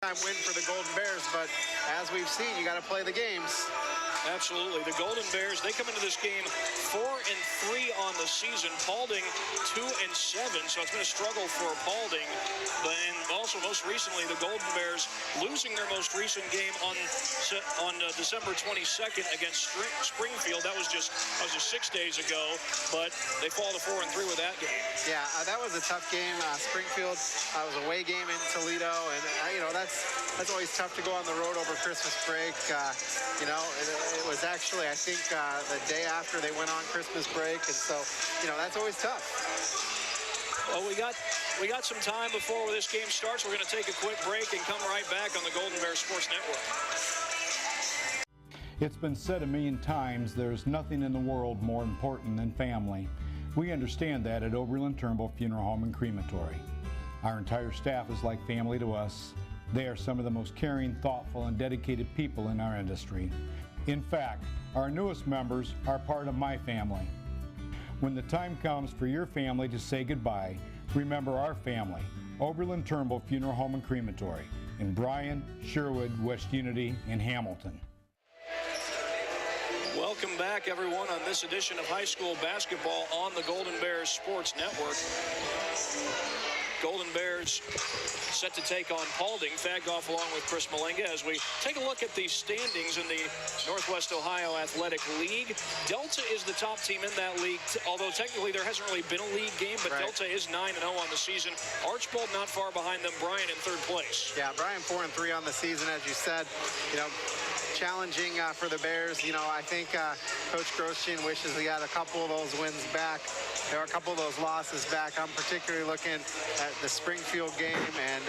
big-time win for the Golden Bears, but as we've seen, you got to play the games. Absolutely. The Golden Bears, they come into this game 4-3 on the season. Paulding 2-7, so it's been a struggle for Paulding. And also, most recently, the Golden Bears losing their most recent game on December 22nd against Springfield. That was just 6 days ago, but they fall to 4-3 with that game. Yeah, that was a tough game. Springfield was a away game in Toledo, and that's always tough to go on the road over Christmas break. It was actually, I think, the day after they went on Christmas break, and so, that's always tough. Well, we got some time before this game starts. We're going to take a quick break and come right back on the Golden Bears Sports Network. It's been said a million times, there's nothing in the world more important than family. We understand that at Oberlin Turnbull Funeral Home and Crematory. Our entire staff is like family to us. They are some of the most caring, thoughtful, and dedicated people in our industry. In fact, our newest members are part of my family. When the time comes for your family to say goodbye, remember our family, Oberlin Turnbull Funeral Home and Crematory, in Bryan, Sherwood, West Unity, and Hamilton. Welcome back, everyone, on this edition of high school basketball on the Golden Bears Sports Network. Golden Bears set to take on Paulding. Faggoff along with Chris Malenga as we take a look at the standings in the Northwest Ohio Athletic League. Delta is the top team in that league, although technically there hasn't really been a league game, but right. Delta is 9-0 on the season. Archbold not far behind them. Bryan in third place. Yeah, Bryan 4-3 on the season, as you said. Challenging for the Bears. I think Coach Grosjean wishes he had a couple of those wins back. There are a couple of those losses back. I'm particularly looking at the Springfield game and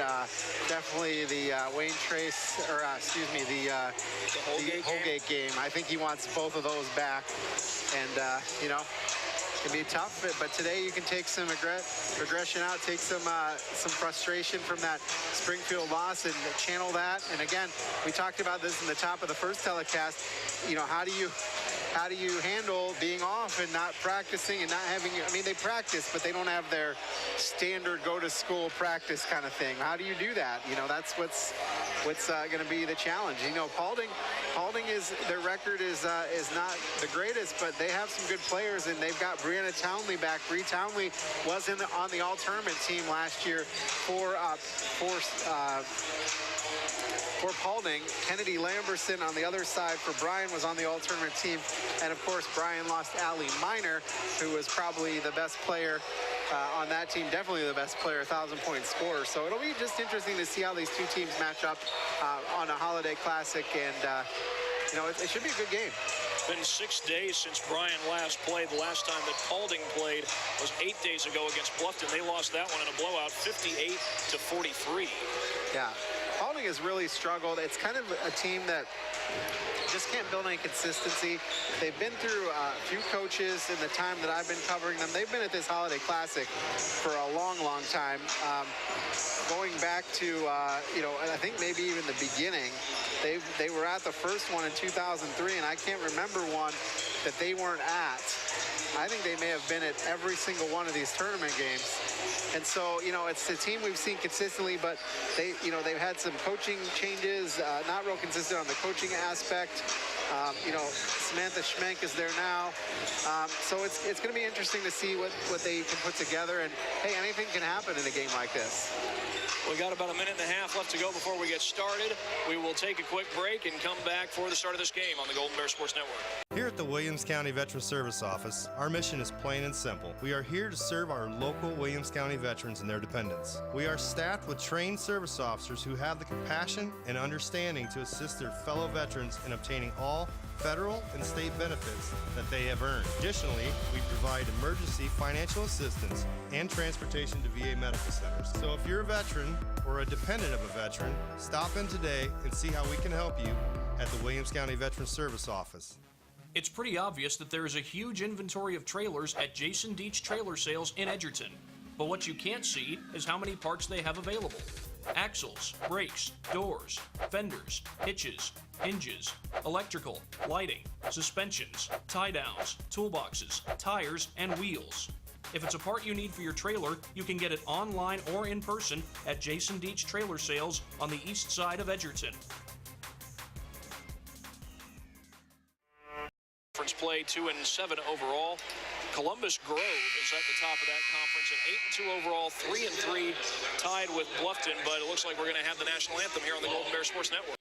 definitely the Wayne Trace, or the Holgate game. I think he wants both of those back, and it can be tough, but today you can take some regression out, take some frustration from that Springfield loss and channel that. And again, we talked about this in the top of the first telecast. How do you handle being off and not practicing and not having, they practice, but they don't have their standard go-to-school practice kind of thing. How do you do that? That's what's going to be the challenge. Paulding their record is not the greatest, but they have some good players, and they've got Brianna Townley back. Bree Townley was on the all-tournament team last year for Paulding. Kennedy Lamberson on the other side for Bryan was on the all-tournament team. And of course, Bryan lost Allie Miner, who was probably the best player on that team, definitely the best player, 1,000-point scorer. So it'll be just interesting to see how these two teams match up on a Holiday Classic, and it should be a good game. It's been 6 days since Bryan last played. The last time that Paulding played was 8 days ago against Bluffton. They lost that one in a blowout, 58-43. Yeah, Paulding has really struggled. It's kind of a team that just can't build any consistency. They've been through a few coaches in the time that I've been covering them. They've been at this Holiday Classic for a long, long time. Going back to, I think maybe even the beginning, they were at the first one in 2003, and I can't remember one that they weren't at. I think they may have been at every single one of these tournament games. And so, it's a team we've seen consistently, but they've had some coaching changes, not real consistent on the coaching aspect. Samantha Schmenk is there now. So it's going to be interesting to see what they can put together. And, hey, anything can happen in a game like this. We got about a minute and a half left to go before we get started. We will take a quick break and come back for the start of this game on the Golden Bear Sports Network. Here at the Williams County Veteran Service Office, our mission is plain and simple. We are here to serve our local Williams County veterans and their dependents. We are staffed with trained service officers who have the compassion and understanding to assist their fellow veterans in obtaining all federal and state benefits that they have earned. Additionally, we provide emergency financial assistance and transportation to VA medical centers. So if you're a veteran or a dependent of a veteran, stop in today and see how we can help you at the Williams County Veteran Service Office. It's pretty obvious that there is a huge inventory of trailers at Jason Deach Trailer Sales in Edgerton. But what you can't see is how many parts they have available. Axles, brakes, doors, fenders, hitches, hinges, electrical, lighting, suspensions, tie-downs, toolboxes, tires, and wheels. If it's a part you need for your trailer, you can get it online or in person at Jason Deach Trailer Sales on the east side of Edgerton. Conference play 2-7 overall. Columbus Grove is at the top of that conference at 8-2 overall, 3-3, tied with Bluffton. But it looks like we're going to have the national anthem here on the Golden Bear Sports Network.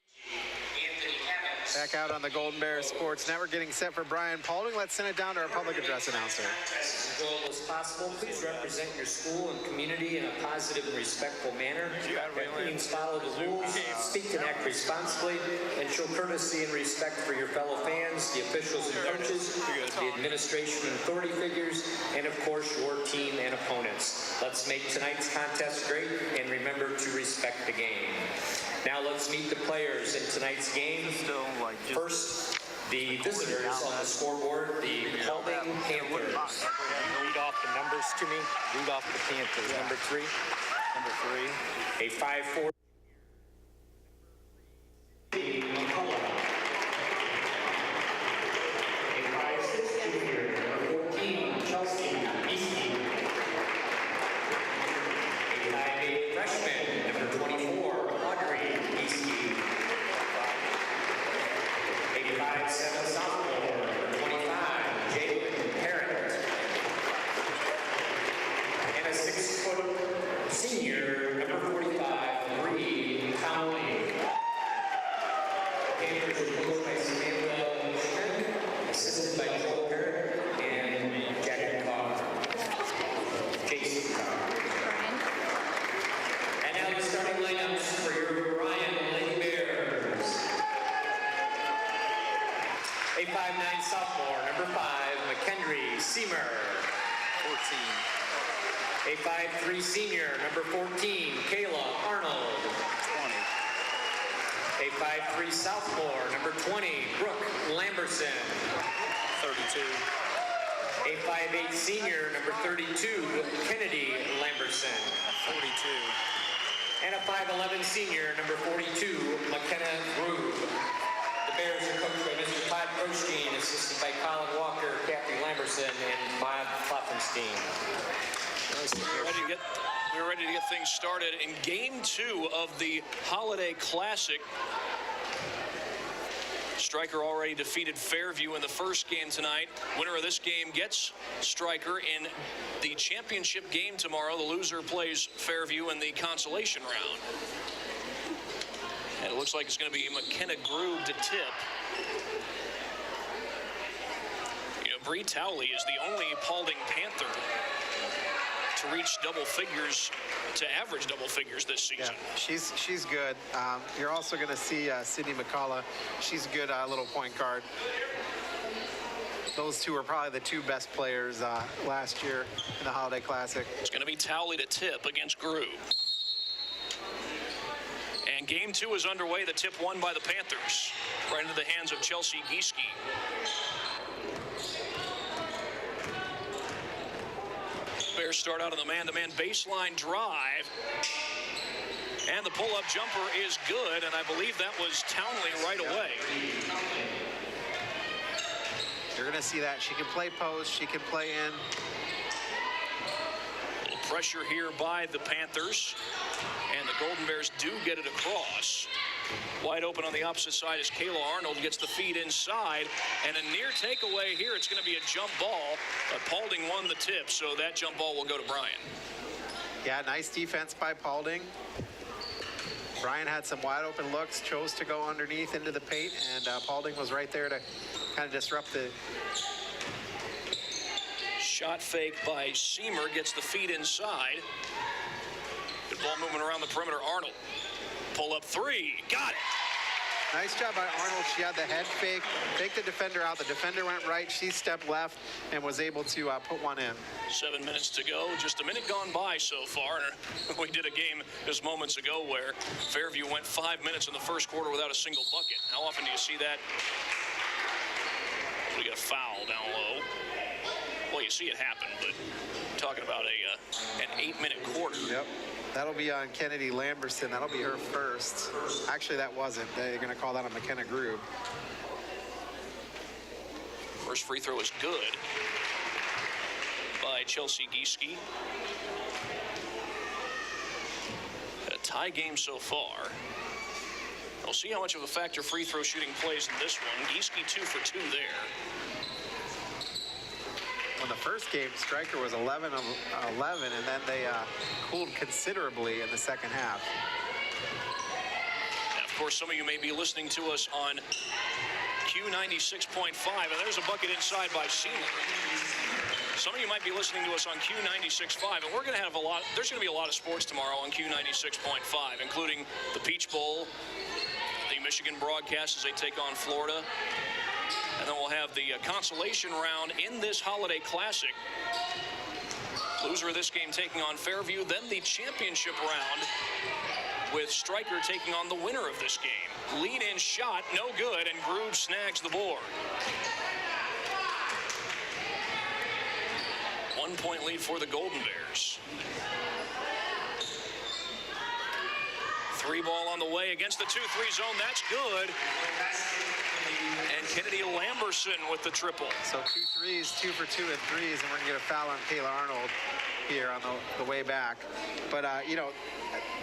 Back out on the Golden Bear Sports Network, getting set for Bryan Paulding. Let's send it down to our public address announcer. As goal as possible, please represent your school and community in a positive and respectful manner. That means follow the rules, speak and act responsibly, and show courtesy and respect for your fellow fans, the officials and coaches, the administration and authority figures, and of course your team and opponents. Let's make tonight's contest great and remember to respect the game. Now let's meet the players in tonight's game. First, the visitors on the scoreboard, the Paulding Panthers. Read off the numbers to me. Read off the Panthers. Number 3. A 5-4. A 5'3" senior, number 14, Kayla Arnold. 20. A 5'3" sophomore, number 20, Brooke Lamberson. 32. A 5'8" senior, number 32, Kennedy Lamberson. 42. And a 5'11" senior, number 42, McKenna Grube. The Bears are coached by Mr. Todd Prostein, assisted by Colin Walker, Kathy Lamberson, and Bob Klopfenstein. We're ready to get things started in Game 2 of the Holiday Classic. Stryker already defeated Fairview in the first game tonight. Winner of this game gets Stryker in the championship game tomorrow. The loser plays Fairview in the consolation round. And it looks like it's going to be McKenna Grube to tip. You know, Bree Towley is the only Paulding Panther to reach double figures, to average double figures this season. Yeah, she's good. You're also going to see Sydney McCullough. She's a good little point guard. Those two are probably the two best players last year in the Holiday Classic. It's going to be Towley to tip against Grube. And Game 2 is underway. The tip won by the Panthers, right into the hands of Chelsea Gieske. Bears start out on the man-to-man baseline drive. And the pull-up jumper is good, and I believe that was Townley right away. You're going to see that. She can play post. She can play in. Pressure here by the Panthers. And the Golden Bears do get it across. Wide open on the opposite side as Kayla Arnold gets the feed inside. And a near takeaway here. It's going to be a jump ball. But Paulding won the tip, so that jump ball will go to Bryan. Yeah, nice defense by Paulding. Bryan had some wide open looks, chose to go underneath into the paint, and Paulding was right there to kind of disrupt the... Shot fake by Seamer, gets the feed inside. Good ball movement around the perimeter. Arnold. Pull up three. Got it. Nice job by Arnold. She had the head fake, take the defender out. The defender went right. She stepped left and was able to put one in. 7 minutes to go. Just a minute gone by so far. We did a game just moments ago where Fairview went 5 minutes in the first quarter without a single bucket. How often do you see that? We got a foul down low. Well, you see it happen, but talking about an 8-minute quarter. Yep. That'll be on Kennedy Lamberson. That'll be her first. Actually, that wasn't. They're going to call that on McKenna Grube. First free throw is good by Chelsea Gieske. A tie game so far. We'll see how much of a factor free throw shooting plays in this one. Gieske 2 for 2 there. When the first game, Stryker was 11 of 11, and then they cooled considerably in the second half. And of course, some of you may be listening to us on Q96.5, and there's a bucket inside by Seymour. Some of you might be listening to us on Q96.5, and we're going to have there's going to be a lot of sports tomorrow on Q96.5, including the Peach Bowl, the Michigan broadcast as they take on Florida. And then we'll have the consolation round in this Holiday Classic. Loser of this game taking on Fairview. Then the championship round with Stryker taking on the winner of this game. Lead-in shot, no good, and Groove snags the board. 1 point lead for the Golden Bears. 3 ball on the way against the 2-3 zone. That's good. And Kennedy Lamberson with the triple. So 2 threes, 2 for 2 and threes, and we're going to get a foul on Kayla Arnold here on the way back. But, you know,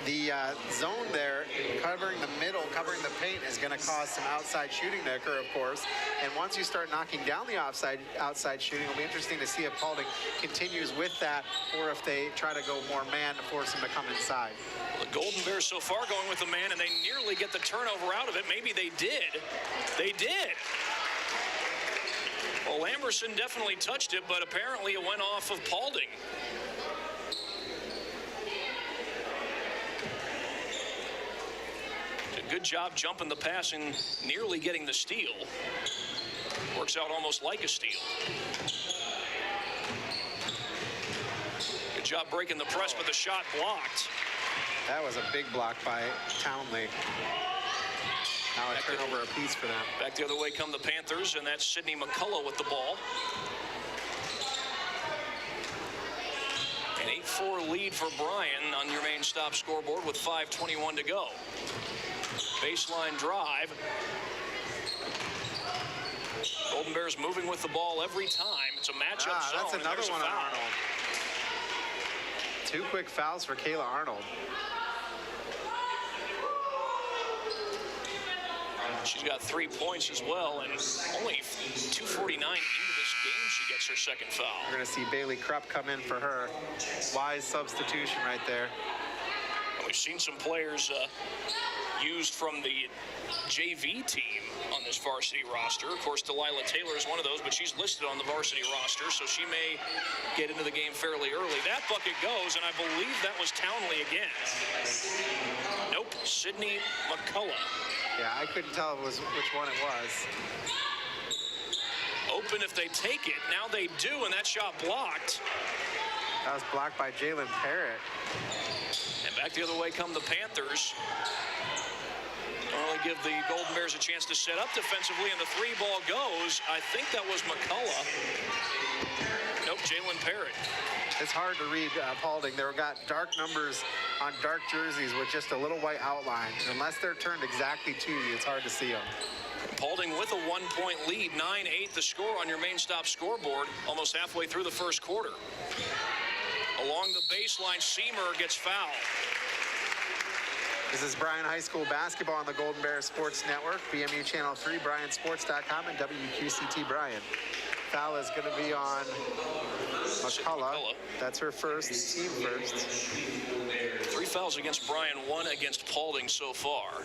the zone there, covering the middle, covering the paint, is going to cause some outside shooting to occur, of course. And once you start knocking down the outside shooting, it'll be interesting to see if Paulding continues with that or if they try to go more man to force him to come inside. Well, the Golden Bears so far going with the man, and they nearly get the turnover out of it. Maybe they did. They did. Well, Lamberson definitely touched it, but apparently it went off of Paulding. Good job jumping the pass and nearly getting the steal. Works out almost like a steal. Good job breaking the press, but the shot blocked. That was a big block by Townley. Now a turnover apiece for them. Back the other way come the Panthers, and that's Sydney McCullough with the ball. An 8-4 lead for Bryan on your main stop scoreboard with 5:21 to go. Baseline drive. Golden Bears moving with the ball every time. It's a matchup zone. That's another one on Arnold. 2 quick fouls for Kayla Arnold. She's got 3 points as well, and only 2:49 into this game she gets her second foul. We're going to see Bailey Krupp come in for her. Wise substitution right there. We've seen some players used from the JV team on this varsity roster. Of course, Delilah Taylor is one of those, but she's listed on the varsity roster, so she may get into the game fairly early. That bucket goes, and I believe that was Townley again. Nope, Sydney McCullough. Yeah, I couldn't tell which one it was. Open if they take it. Now they do, and that shot blocked. That was blocked by Jalen Parrott. And back the other way come the Panthers. Only give the Golden Bears a chance to set up defensively, and the 3 ball goes. I think that was McCullough. Nope, Jalen Parrott. It's hard to read Paulding. They've got dark numbers on dark jerseys with just a little white outline. Unless they're turned exactly to you, it's hard to see them. Paulding with a 1 point lead, 9-8 the score on your main stop scoreboard, almost halfway through the first quarter. Along the baseline, Seymour gets fouled. This is Bryan High School basketball on the Golden Bears Sports Network, BMU Channel 3, BryanSports.com, and WQCT Bryan. Foul is going to be on McCullough. That's her first, team first. 3 fouls against Bryan, 1 against Paulding so far.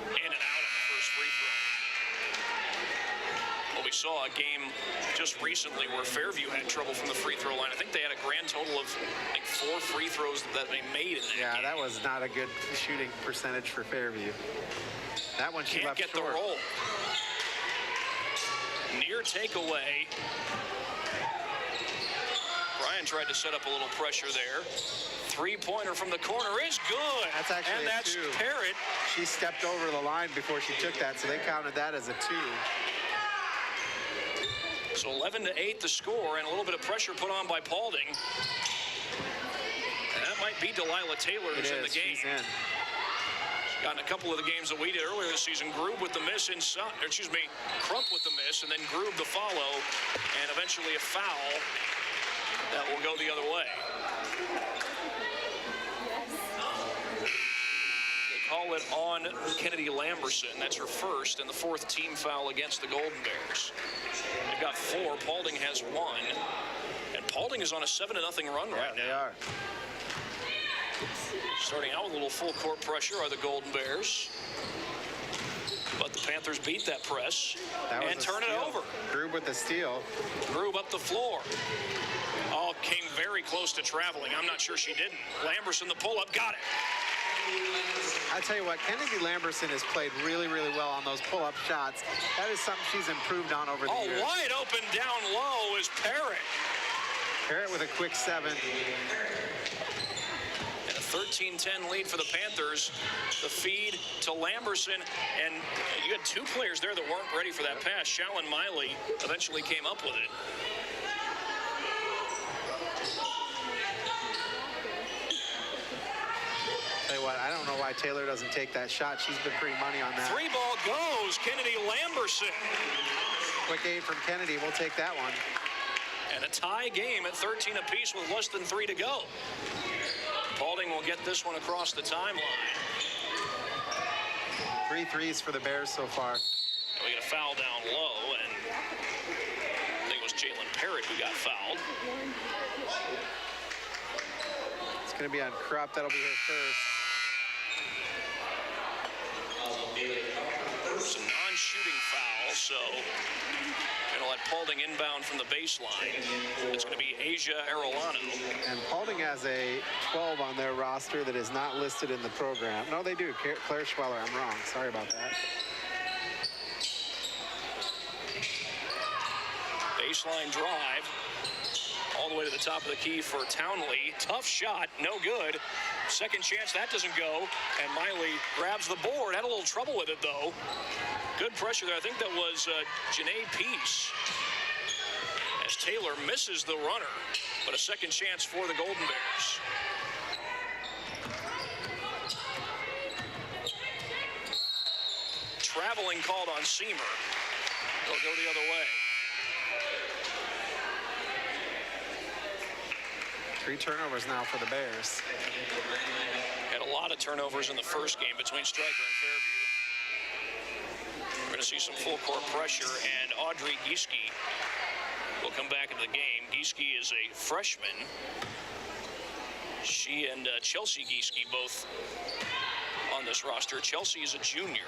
In and out on the first free throw. Well, we saw a game just recently where Fairview had trouble from the free throw line. I think they had a grand total of 4 free throws that they made in that game. That was not a good shooting percentage for Fairview. That one she left get short. The roll. Near takeaway. Bryan tried to set up a little pressure there. 3-pointer from the corner is good. That's actually and that's 2. Parrott. She stepped over the line before she took that, so they counted that as a 2. So 11-8 the score, and a little bit of pressure put on by Paulding. And that might be Delilah Taylor who's in the game. She's in. She Got in a couple of the games that we did earlier this season. Groob with the miss inside, Crump with the miss, and then Groob the follow, and eventually a foul that will go the other way. They call it on Kennedy Lamberson. That's her first and the fourth team foul against the Golden Bears. They've got 4. Paulding has 1. And Paulding is on a 7-0 run right now. They are. Starting out with a little full court pressure are the Golden Bears. But the Panthers beat that press and turn it over. Groob with the steal. Groob up the floor. Oh, came very close to traveling. I'm not sure she didn't. Lamberson, the pull-up, got it. I tell you what, Kennedy Lamberson has played really, really well on those pull-up shots. That is something she's improved on over the years. Wide open down low is Parrott. Parrott with a quick 7. And a 13-10 lead for the Panthers. The feed to Lamberson, and you had 2 players there that weren't ready for that pass. Shallon Miley eventually came up with it. Tell you what, I don't know why Taylor doesn't take that shot. She's been pretty money on that. 3 ball goes, Kennedy Lamberson. Quick 8 from Kennedy. We'll take that one. And a tie game at 13 apiece with less than 3 to go. Paulding will get this one across the timeline. 3 threes for the Bears so far. We get a foul down low, and I think it was Jalen Parrott who got fouled. It's going to be on Krupp. That'll be her first. It's a non-shooting foul, so going to let Paulding inbound from the baseline. It's going to be Asia Arellano. And Paulding has a 12 on their roster that is not listed in the program. No, they do. Claire Schweller, I'm wrong. Sorry about that. Baseline drive. All the way to the top of the key for Townley. Tough shot, no good. Second chance, that doesn't go. And Miley grabs the board. Had a little trouble with it, though. Good pressure there. I think that was Janae Peace. As Taylor misses the runner. But a second chance for the Golden Bears. Traveling called on Seamer. They'll go the other way. 3 turnovers now for the Bears. Had a lot of turnovers in the first game between Stryker and Fairview. We're going to see some full court pressure, and Audrey Gieske will come back into the game. Gieske is a freshman. She and Chelsea Gieske both on this roster. Chelsea is a junior.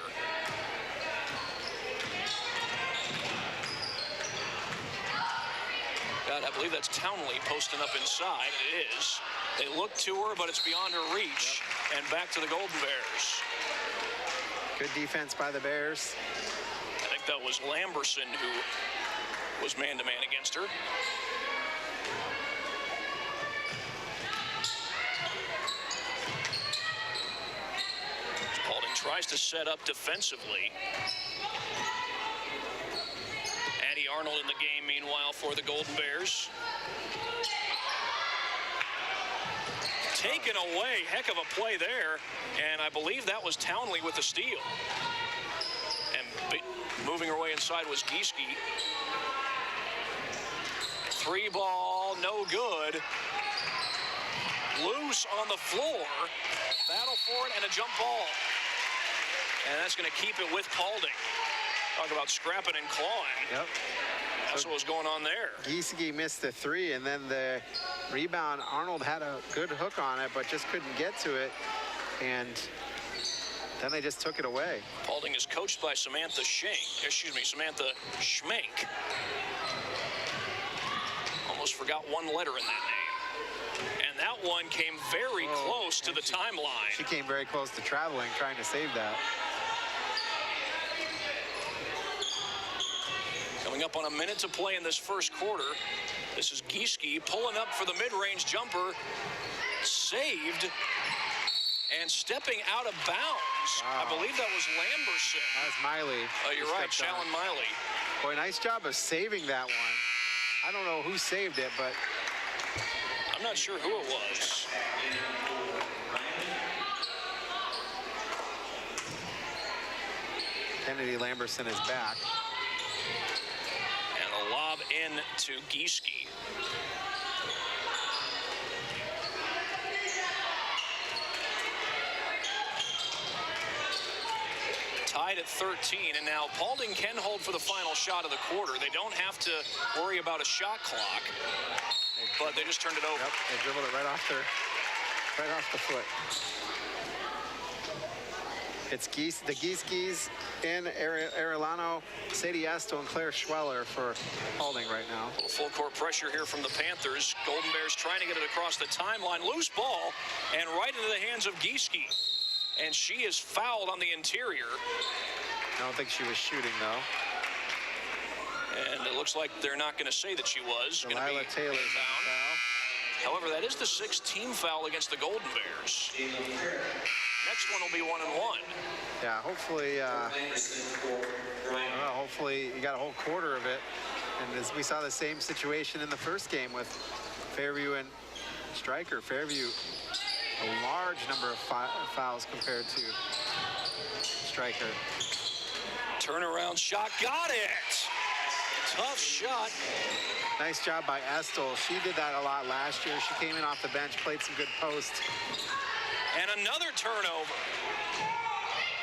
God, I believe that's Townley posting up inside. It is. They look to her, but it's beyond her reach. Yep. And back to the Golden Bears. Good defense by the Bears. I think that was Lamberson who was man-to-man against her. Paulding tries to set up defensively. Arnold in the game, meanwhile, for the Golden Bears. Taken away, heck of a play there, and I believe that was Townley with the steal. And moving her way inside was Gieske. 3 ball, no good. Loose on the floor. Battle for it and a jump ball. And that's going to keep it with Paulding. Talk about scrapping and clawing. Yep. That's what was going on there. Gieske missed the 3, and then the rebound, Arnold had a good hook on it, but just couldn't get to it. And then they just took it away. Paulding is coached by Samantha Schmenk. Almost forgot one letter in that name. And that one came very close to the timeline. She came very close to traveling, trying to save that. Coming up on a minute to play in this first quarter. This is Gieske pulling up for the mid-range jumper. Saved. And stepping out of bounds. Wow. I believe that was Lamberson. That was Miley. Oh, you're right, Shallon Miley. Boy, nice job of saving that one. I don't know who saved it, but... I'm not sure who it was. Kennedy Lamberson is back. And a lob in to Gieske. Tied at 13, and now Paulding can hold for the final shot of the quarter. They don't have to worry about a shot clock, but they just turned it over. Yep, they dribbled it right off the foot. It's the Gieskes in Arellano, Sadie Esto, and Claire Schweller for Paulding right now. A little full court pressure here from the Panthers. Golden Bears trying to get it across the timeline. Loose ball, and right into the hands of Gieske. And she is fouled on the interior. I don't think she was shooting, though. And it looks like they're not going to say that she was. Delilah Taylor's on the foul. However, that is the 6th team foul against the Golden Bears. Next one will be 1-1. Yeah, hopefully, hopefully you got a whole quarter of it. And as we saw the same situation in the first game with Fairview and Stryker. Fairview, a large number of fouls compared to Stryker. Turnaround shot, got it! Tough shot. Nice job by Estel. She did that a lot last year. She came in off the bench, played some good post. And another turnover.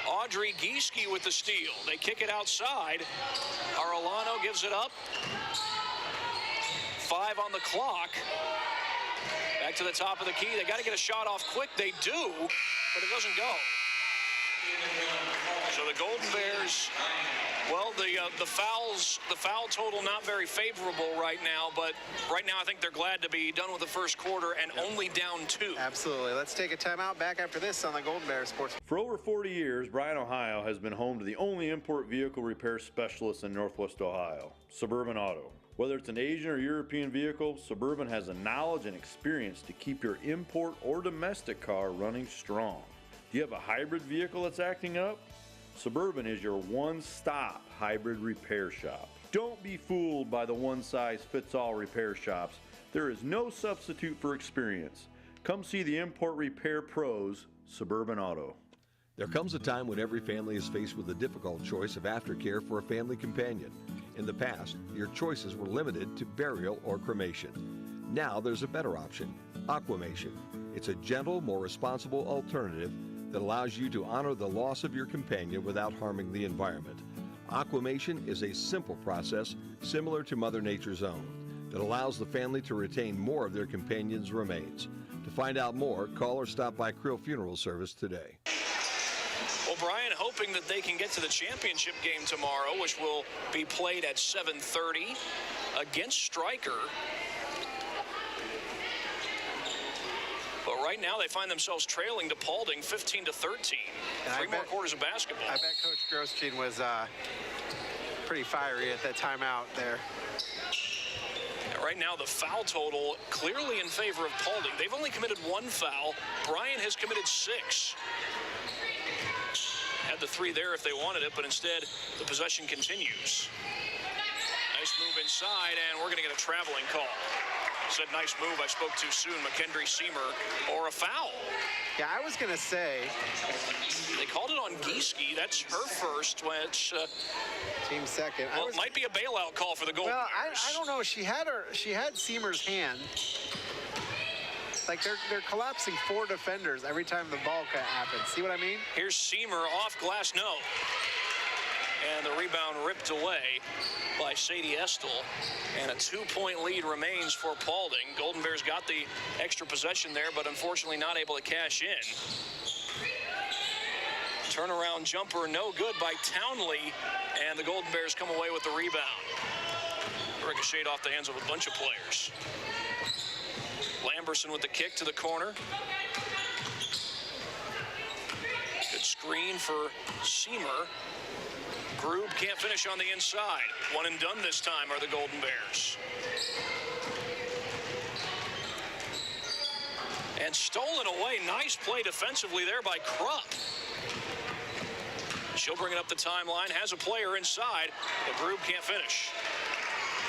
Audrey Gieske with the steal. They kick it outside. Arellano gives it up. 5 on the clock. Back to the top of the key. They got to get a shot off quick. They do, but it doesn't go. So the Golden Bears, well, the foul total not very favorable right now, but right now I think they're glad to be done with the first quarter and only down 2. Absolutely. Let's take a timeout. Back after this on the Golden Bears Sports. For over 40 years, Bryan, Ohio has been home to the only import vehicle repair specialist in Northwest Ohio, Suburban Auto. Whether it's an Asian or European vehicle, Suburban has the knowledge and experience to keep your import or domestic car running strong. Do you have a hybrid vehicle that's acting up? Suburban is your one-stop hybrid repair shop. Don't be fooled by the one-size-fits-all repair shops. There is no substitute for experience. Come see the import repair pros, Suburban Auto. There comes a time when every family is faced with the difficult choice of aftercare for a family companion. In the past, your choices were limited to burial or cremation. Now there's a better option, Aquamation. It's a gentle, more responsible alternative that allows you to honor the loss of your companion without harming the environment. Aquamation is a simple process similar to Mother Nature's own that allows the family to retain more of their companion's remains. To find out more, call or stop by Creel Funeral Service today. Well, Bryan hoping that they can get to the championship game tomorrow, which will be played at 7:30 against Stryker. But right now they find themselves trailing to Paulding 15-13. 3 more quarters of basketball. I bet Coach Grosjean was pretty fiery at that timeout there. Right now, the foul total clearly in favor of Paulding. They've only committed 1 foul. Bryan has committed 6. Had the 3 there if they wanted it, but instead the possession continues. Nice move inside, and we're going to get a traveling call. Said nice move, I spoke too soon. McKendry Seamer, or a foul. Yeah, I was going to say. They called it on Gieske. That's her first, which team second. Well, it might be a bailout call for the Golden Bears. I don't know. She had Seamer's hand. Like they're collapsing 4 defenders every time the ball happens. See what I mean? Here's Seamer off glass, no. And the rebound ripped away by Sadie Estel. And a 2-point lead remains for Paulding. Golden Bears got the extra possession there, but unfortunately not able to cash in. Turnaround jumper, no good by Townley. And the Golden Bears come away with the rebound. Ricocheted off the hands of a bunch of players. Lamberson with the kick to the corner. Good screen for Seamer. Grube can't finish on the inside. 1 and done this time are the Golden Bears. And stolen away. Nice play defensively there by Krupp. She'll bring it up the timeline. Has a player inside, but Grube can't finish.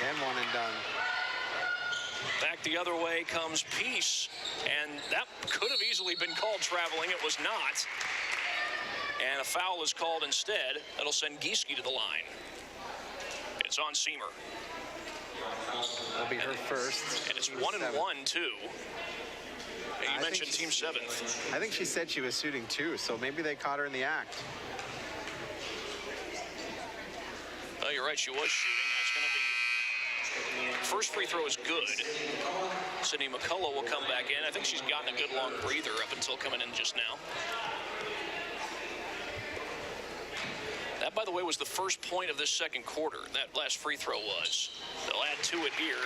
And 1 and done. Back the other way comes Peace, and that could have easily been called traveling. It was not. And a foul is called instead. That'll send Gieske to the line. It's on Seamer. That'll be her first. And it's 1-1, too. And you mentioned team 7th. I think she said she was shooting 2, so maybe they caught her in the act. Oh, you're right. She was shooting. It's going to be first free throw is good. Sydney McCullough will come back in. I think she's gotten a good long breather up until coming in just now. That, by the way, was the first point of this second quarter. That last free throw was. They'll add to it here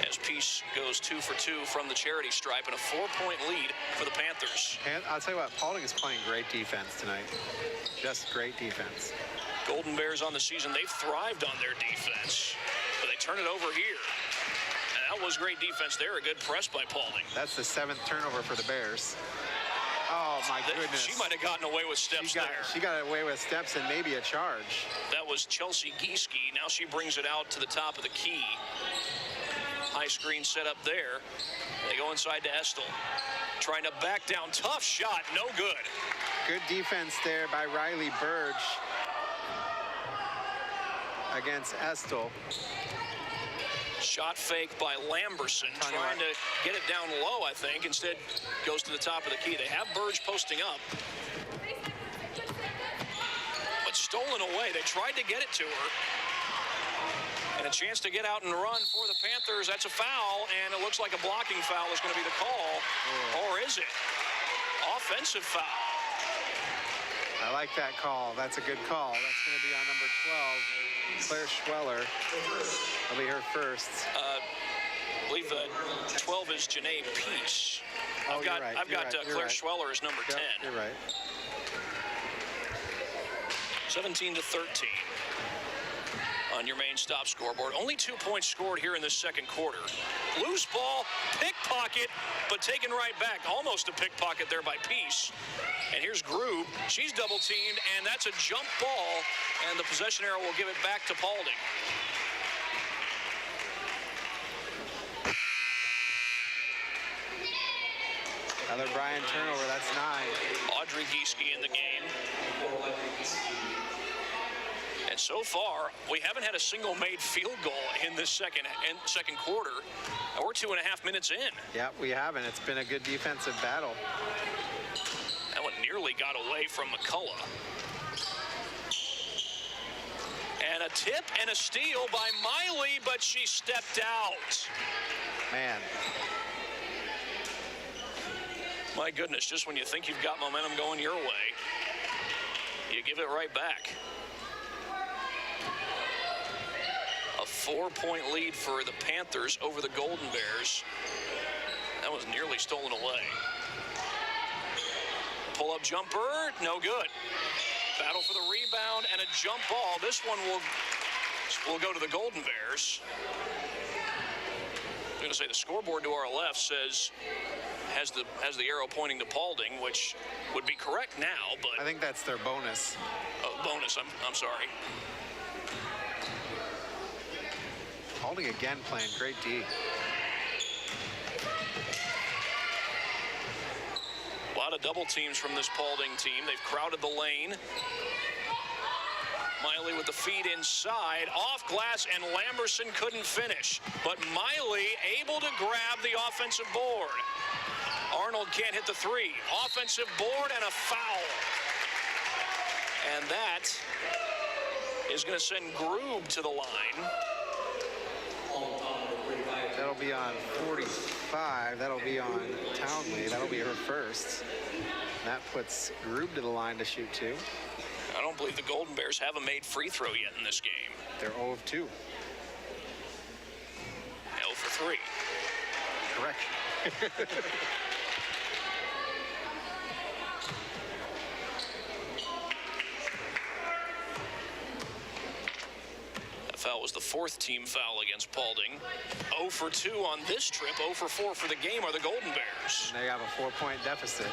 as Peace goes 2 for 2 from the charity stripe and a 4-point lead for the Panthers. And I'll tell you what, Paulding is playing great defense tonight. Just great defense. Golden Bears on the season, they've thrived on their defense, but they turn it over here. And that was great defense there. A good press by Paulding. That's the 7th turnover for the Bears. Oh, my goodness. She might have gotten away with steps there. She got away with steps and maybe a charge. That was Chelsea Gieske. Now she brings it out to the top of the key. High screen set up there. They go inside to Estel. Trying to back down. Tough shot. No good. Good defense there by Riley Burge against Estel. Shot fake by Lamberson, trying to get it down low, I think. Instead, goes to the top of the key. They have Burge posting up. But stolen away. They tried to get it to her. And a chance to get out and run for the Panthers. That's a foul, and it looks like a blocking foul is going to be the call. Or is it? Offensive foul. I like that call. That's a good call. That's going to be on number 12, Claire Schweller. That'll be her first. I believe 12 is Janae Peace. Oh, I've got Claire Schweller as number 10. You're right. 17-13 on your main stop scoreboard. Only 2 points scored here in this second quarter. Loose ball, pickpocket, but taken right back. Almost a pickpocket there by Peace. And here's Grube. She's double teamed, and that's a jump ball. And the possession arrow will give it back to Paulding. Another Bryan turnover. That's 9. Audrey Gieske in the game. And so far, we haven't had a single made field goal in this second quarter. We're 2.5 minutes in. Yeah, we haven't. It's been a good defensive battle. That one nearly got away from McCullough. And a tip and a steal by Miley, but she stepped out. Man. My goodness, just when you think you've got momentum going your way, you give it right back. A 4-point lead for the Panthers over the Golden Bears. That was nearly stolen away. Pull-up jumper, no good. Battle for the rebound and a jump ball. This one will go to the Golden Bears. I'm going to say the scoreboard to our left says has the arrow pointing to Paulding, which would be correct now, but I think that's their bonus. Oh, bonus. I'm sorry. Paulding again playing great D. A lot of double teams from this Paulding team. They've crowded the lane. Miley with the feed inside, off glass, and Lamberson couldn't finish. But Miley able to grab the offensive board. Arnold can't hit the three. Offensive board and a foul. And that is going to send Grube to the line. That'll be on 45. That'll be on Townley. That'll be her first. That puts Grube to the line to shoot 2. I don't believe the Golden Bears have a made free throw yet in this game. They're 0 of 2. 0 for 3. Correct. That foul was the 4th team foul against Paulding. 0 for 2 on this trip. 0 for 4 for the game are the Golden Bears. And they have a 4-point deficit.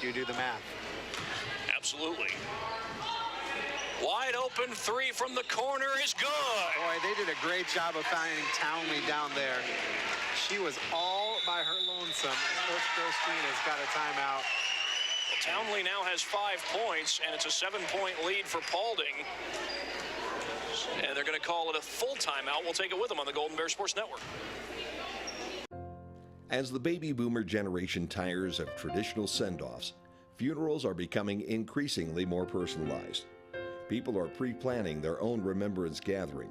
You do the math. Absolutely. Wide open 3 from the corner is good. Boy, they did a great job of finding Townley down there. She was all by her lonesome, and Coach Grosjean has got a timeout. Townley now has 5 points, and it's a 7-point lead for Paulding. And they're going to call it a full timeout. We'll take it with them on the Golden Bear Sports Network. As the baby boomer generation tires of traditional send-offs, funerals are becoming increasingly more personalized. People are pre-planning their own remembrance gathering.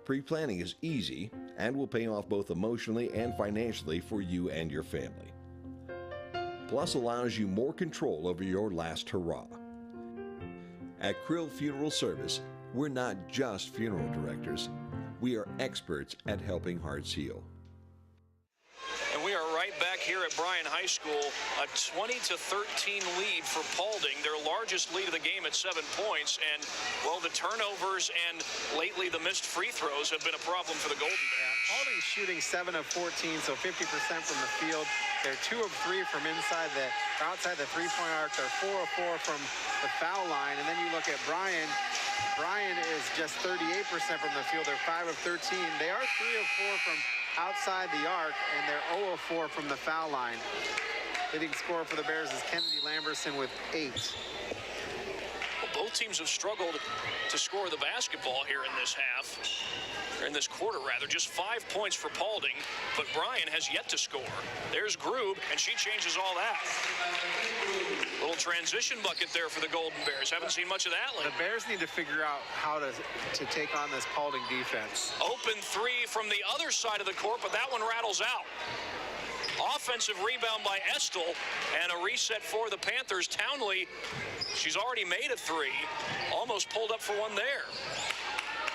Pre-planning is easy and will pay off both emotionally and financially for you and your family. Plus allows you more control over your last hurrah. At Krill Funeral Service, we're not just funeral directors, we are experts at helping hearts heal. And we are right back here at Bryan High School, a 20-13 lead for Paulding, their largest lead of the game at 7 points. And, well, the turnovers and lately the missed free throws have been a problem for the Golden Bears. Paulding's shooting 7 of 14, so 50% from the field. They're 2 of 3 from outside the three-point arc. They're 4 of 4 from the foul line. And then you look at Bryan. Bryan is just 38% from the field. They're 5 of 13. They are 3 of 4 from outside the arc, and they're 0 of 4 from the foul line. Leading scorer for the Bears is Kennedy Lamberson with 8. Well, both teams have struggled to score the basketball here in this half, or in this quarter rather. Just 5 points for Paulding, but Bryan has yet to score. There's Groob, and she changes all that. Little transition bucket there for the Golden Bears. Haven't seen much of that lately. The Bears need to figure out how to take on this Paulding defense. Open three from the other side of the court, but that one rattles out. Offensive rebound by Estel, and a reset for the Panthers. Townley, she's already made a three, almost pulled up for one there.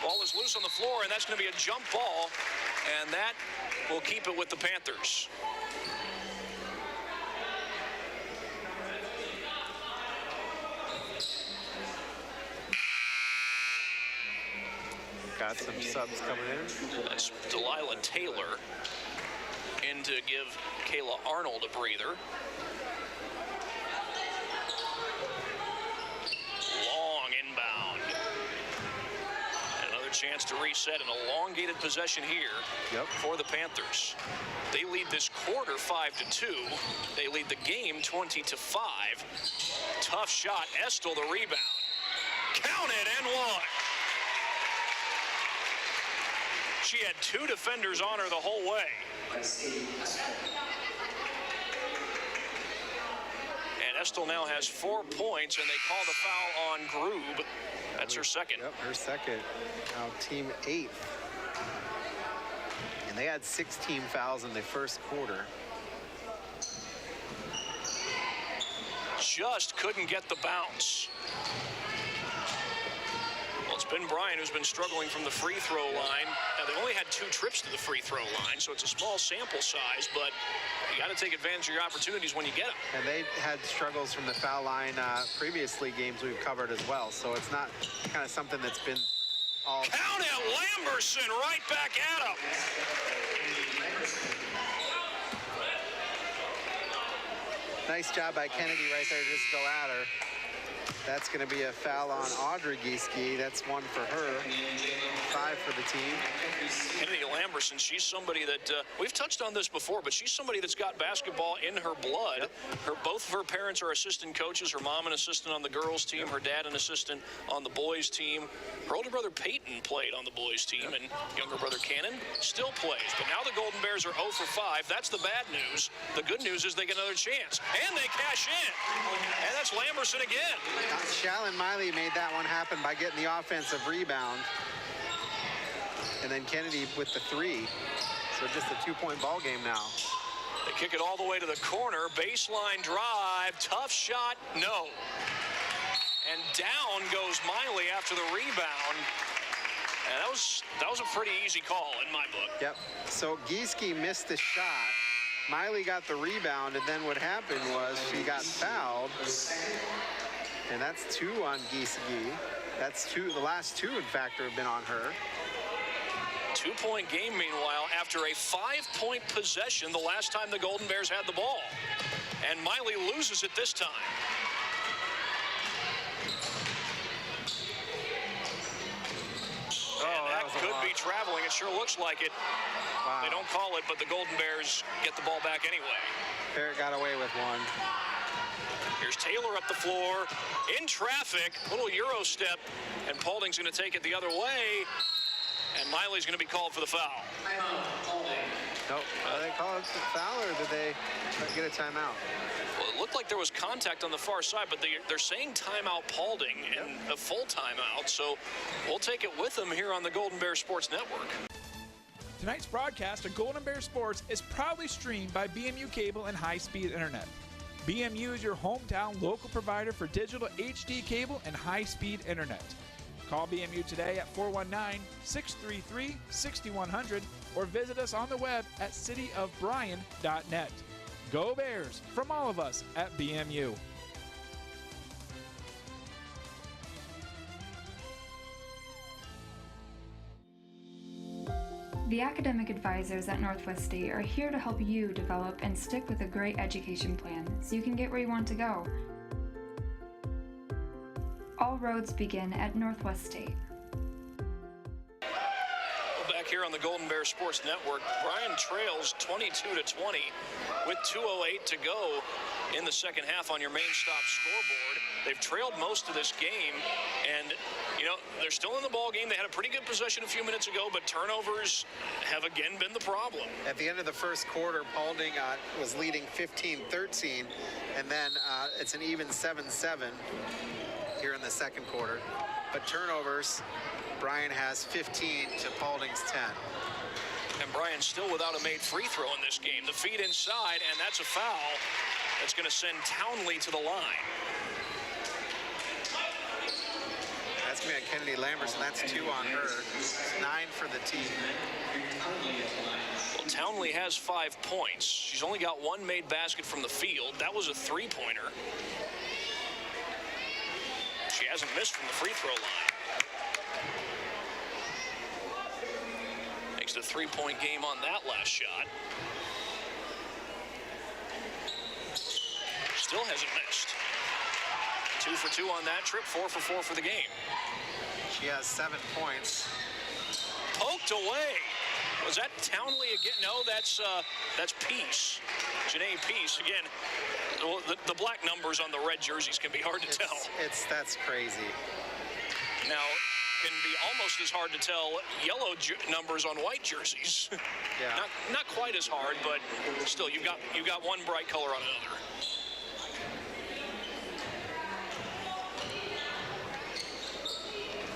Ball is loose on the floor, and that's going to be a jump ball, and that will keep it with the Panthers. Got some subs coming in. That's Delilah Taylor in to give Kayla Arnold a breather. Long inbound. Another chance to reset, an elongated possession here for the Panthers. They lead this quarter 5-2. They lead the game 20-5. Tough shot. Estel the rebound. Count it and one. She had 2 defenders on her the whole way. And Estel now has 4 points, and they call the foul on Groob. That's her second. Yep, her second. Now team 8th. And they had 16 fouls in the first quarter. Just couldn't get the bounce. Well, it's been Bryan who's been struggling from the free throw line. Now, they've only had 2 trips to the free throw line, so it's a small sample size, but you got to take advantage of your opportunities when you get them. And they had struggles from the foul line previously games we've covered as well, so it's not kind of something that's been all... Count it, Lamberson right back at him. Nice job by Kennedy right there to just go at her. That's going to be a foul on Audrey Gieske. That's 1 for her. 5 for the team. Kennedy Lamberson, she's somebody that, we've touched on this before, but she's somebody that's got basketball in her blood. Both of her parents are assistant coaches. Her mom an assistant on the girls' team. Her dad an assistant on the boys' team. Her older brother Peyton played on the boys' team, and younger brother Cannon still plays. But now the Golden Bears are 0 for 5. That's the bad news. The good news is they get another chance. And they cash in. And that's Lamberson again. Shallon Miley made that one happen by getting the offensive rebound. And then Kennedy with the 3. So just a 2-point ball game now. They kick it all the way to the corner. Baseline drive. Tough shot. No. And down goes Miley after the rebound. And that was a pretty easy call in my book. Yep. So Gieske missed the shot. Miley got the rebound, and then what happened was she got fouled. And that's 2 on Gieske. That's 2. The last 2, in fact, have been on her. 2-point game, meanwhile, after a 5-point possession the last time the Golden Bears had the ball. And Miley loses it this time. And that could be traveling. It sure looks like it. Wow. They don't call it, but the Golden Bears get the ball back anyway. Parrott got away with one. Here's Taylor up the floor, in traffic, little Euro step, and Paulding's going to take it the other way, and Miley's going to be called for the foul. Nope. Did they call it a foul, or did they get a timeout? Well, it looked like there was contact on the far side, but they're saying timeout Paulding and a full timeout, so we'll take it with them here on the Golden Bear Sports Network. Tonight's broadcast of Golden Bear Sports is proudly streamed by BMU Cable and High-Speed Internet. BMU is your hometown local provider for digital HD cable and high-speed internet. Call BMU today at 419-633-6100 or visit us on the web at cityofbryan.net. Go Bears from all of us at BMU. The academic advisors at Northwest State are here to help you develop and stick with a great education plan so you can get where you want to go. All roads begin at Northwest State. Back here on the Golden Bear Sports Network, Bryan trails 22-20 with 2:08 to go in the second half on your main stop scoreboard. They've trailed most of this game, and they're still in the ball game. They had a pretty good possession a few minutes ago, but turnovers have again been the problem. At the end of the first quarter, Paulding was leading 15-13, and then it's an even 7-7 here in the second quarter. But turnovers, Bryan has 15 to Paulding's 10. And Bryan still without a made free throw in this game. The feed inside, and that's a foul. That's going to send Townley to the line. That's going to be on Kennedy Lamberson. That's 2 on her. 9 for the team. Well, Townley has 5 points. She's only got 1 made basket from the field. That was a three-pointer. She hasn't missed from the free throw line. Makes the three-point game on that last shot. Still hasn't missed. 2 for 2 on that trip, 4 for 4 for the game. She has 7 points. Poked away. Was that Townley again? No, that's Peace. Janae Peace. Again, the black numbers on the red jerseys can be hard to tell. That's crazy. Now, can be almost as hard to tell yellow numbers on white jerseys. Yeah. Not quite as hard, but still, you've got one bright color on another.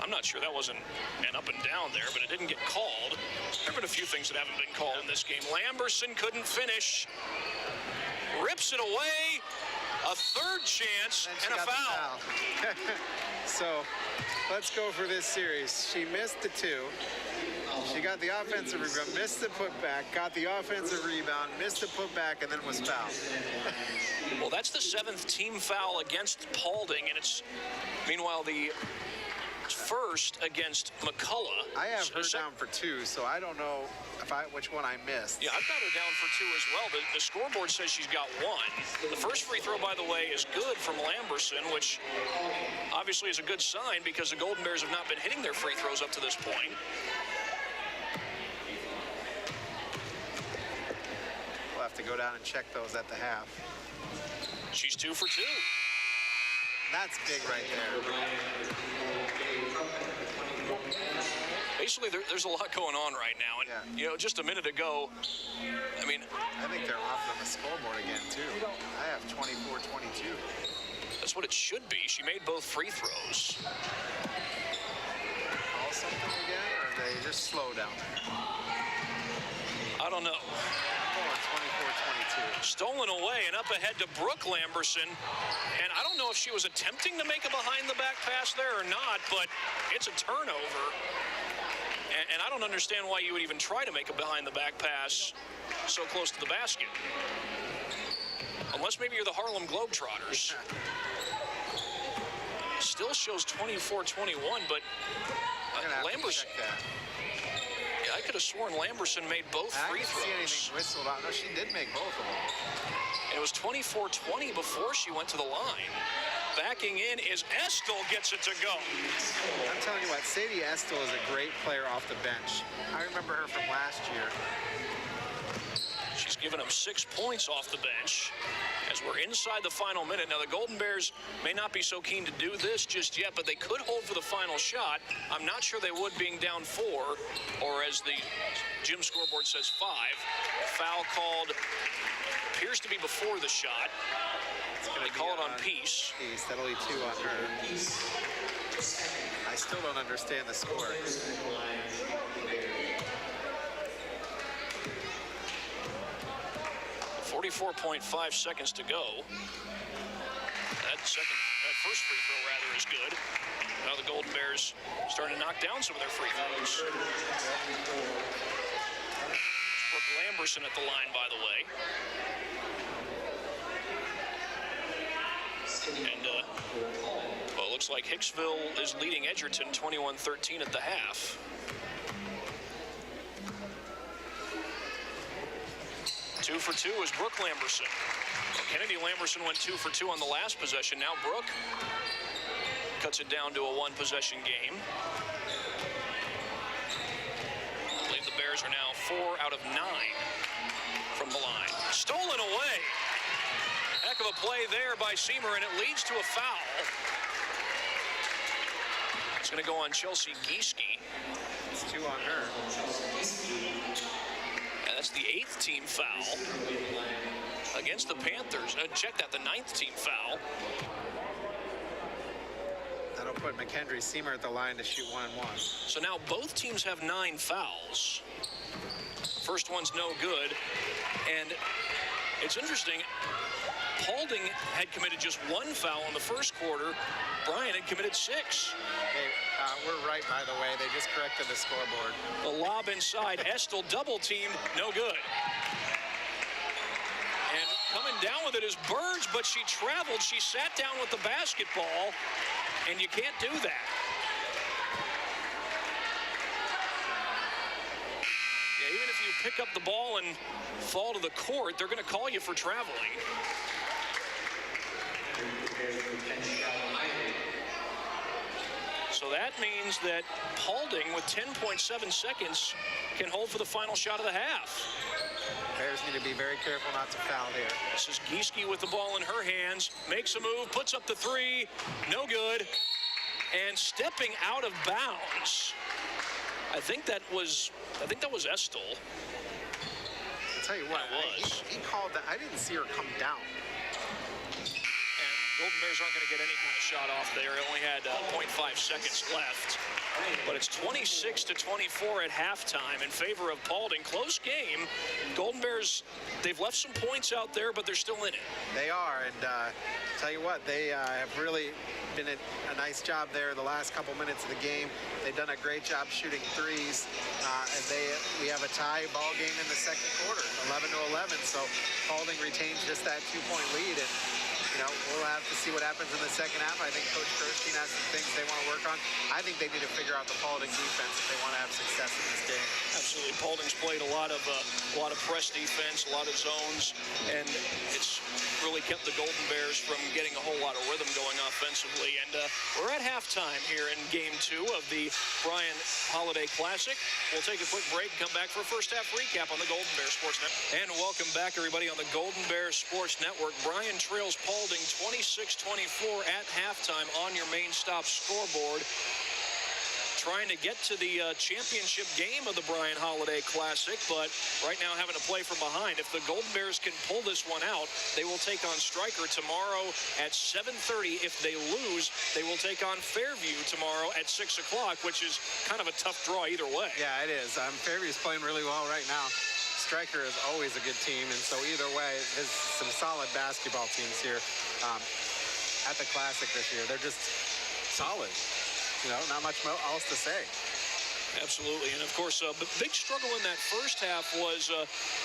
I'm not sure that wasn't an up and down there, but it didn't get called. There have been a few things that haven't been called in this game. Lamberson couldn't finish. Rips it away. A third chance and a foul. So let's go for this series. She missed the 2. She got the offensive rebound, missed the putback, got the offensive rebound, missed the putback, and then was fouled. Well, that's the 7th team foul against Paulding, and it's meanwhile the first against McCullough. I have her down for 2, so I don't know which one I missed. Yeah, I've got her down for 2 as well. The scoreboard says she's got 1. The first free throw, by the way, is good from Lamberson, which obviously is a good sign because the Golden Bears have not been hitting their free throws up to this point. We'll have to go down and check those at the half. She's 2 for 2. That's big right there. Basically, there's a lot going on right now. And, just a minute ago, I think they're off on the scoreboard again, too. I have 24-22. That's what it should be. She made both free throws. Call something again, or are they just slow down there? I don't know. 24-22. Stolen away and up ahead to Brooke Lamberson. And I don't know if she was attempting to make a behind-the-back pass there or not, but it's a turnover. And I don't understand why you would even try to make a behind-the-back pass so close to the basket. Unless maybe you're the Harlem Globetrotters. Still shows 24-21, but Lamberson. Yeah, I could have sworn Lamberson made both free throws. I didn't see anything whistled out. No, she did make both of them. And it was 24-20 before she went to the line. Backing in is Estel, gets it to go. I'm telling you what, Sadie Estel is a great player off the bench. I remember her from last year. She's given him 6 points off the bench as we're inside the final minute. Now, the Golden Bears may not be so keen to do this just yet, but they could hold for the final shot. I'm not sure they would, being down 4, or as the gym scoreboard says, 5. Foul called, appears to be before the shot. They call it on Peace. That'll be 2 on her. I still don't understand the score. 44.5 seconds to go. That first free throw rather is good. Now the Golden Bears starting to knock down some of their free throws. Brooke Lamberson at the line, by the way. And well, it looks like Hicksville is leading Edgerton 21-13 at the half. Two for 2 is Brooke Lamberson. Kennedy Lamberson went 2 for 2 on the last possession. Now Brooke cuts it down to a 1-possession game. I believe the Bears are now 4 out of 9 from the line. Stolen away. Heck of a play there by Seamer, and it leads to a foul. It's going to go on Chelsea Gieske. It's 2 on her. That's the 8th team foul against the Panthers. Check that, the 9th team foul. That'll put McKendry Seamer at the line to shoot 1-1. So now both teams have 9 fouls. First one's no good. And it's interesting, Paulding had committed just 1 foul in the first quarter. Bryan had committed 6. Hey, we're right, by the way. They just corrected the scoreboard. The lob inside. Estel double-teamed. No good. And coming down with it is Burge, but she traveled. She sat down with the basketball, and you can't do that. Yeah, even if you pick up the ball and fall to the court, they're going to call you for traveling. So that means that Paulding, with 10.7 seconds, can hold for the final shot of the half. Bears need to be very careful not to foul here. This is Gieske with the ball in her hands, makes a move, puts up the 3, no good, and stepping out of bounds. I think that was Estel. I'll tell you what, he called that. I didn't see her come down. Golden Bears aren't going to get any kind of shot off there. It only had 0.5 seconds left. But it's 26-24 at halftime in favor of Paulding. Close game. Golden Bears, they've left some points out there, but they're still in it. They are, and tell you what, they have really been a nice job there the last couple minutes of the game. They've done a great job shooting threes, and we have a tie ball game in the second quarter, 11-11. So Paulding retains just that 2-point lead, and we'll have to see what happens in the second half. I think Coach Grossstein has some things they want to work on. I think they need to figure out the Paulding defense if they want to have success in this game. Absolutely. Paulding's played a lot of press defense, a lot of zones, and it's really kept the Golden Bears from getting a whole lot of rhythm going offensively. And we're at halftime here in Game 2 of the Bryan Holiday Classic. We'll take a quick break and come back for a first half recap on the Golden Bears Sports Network. And welcome back, everybody, on the Golden Bears Sports Network. Bryan trails Paulding 26-24 at halftime on your main stop scoreboard. Trying to get to the championship game of the Bryan Holiday Classic, but right now having to play from behind. If the Golden Bears can pull this one out, they will take on Stryker tomorrow at 7:30. If they lose, they will take on Fairview tomorrow at 6 o'clock, which is kind of a tough draw either way. Yeah, it is. Fairview's playing really well right now. Stryker is always a good team, and so either way, there's some solid basketball teams here at the Classic this year. They're just solid. Not much else to say. Absolutely. And, of course, a big struggle in that first half was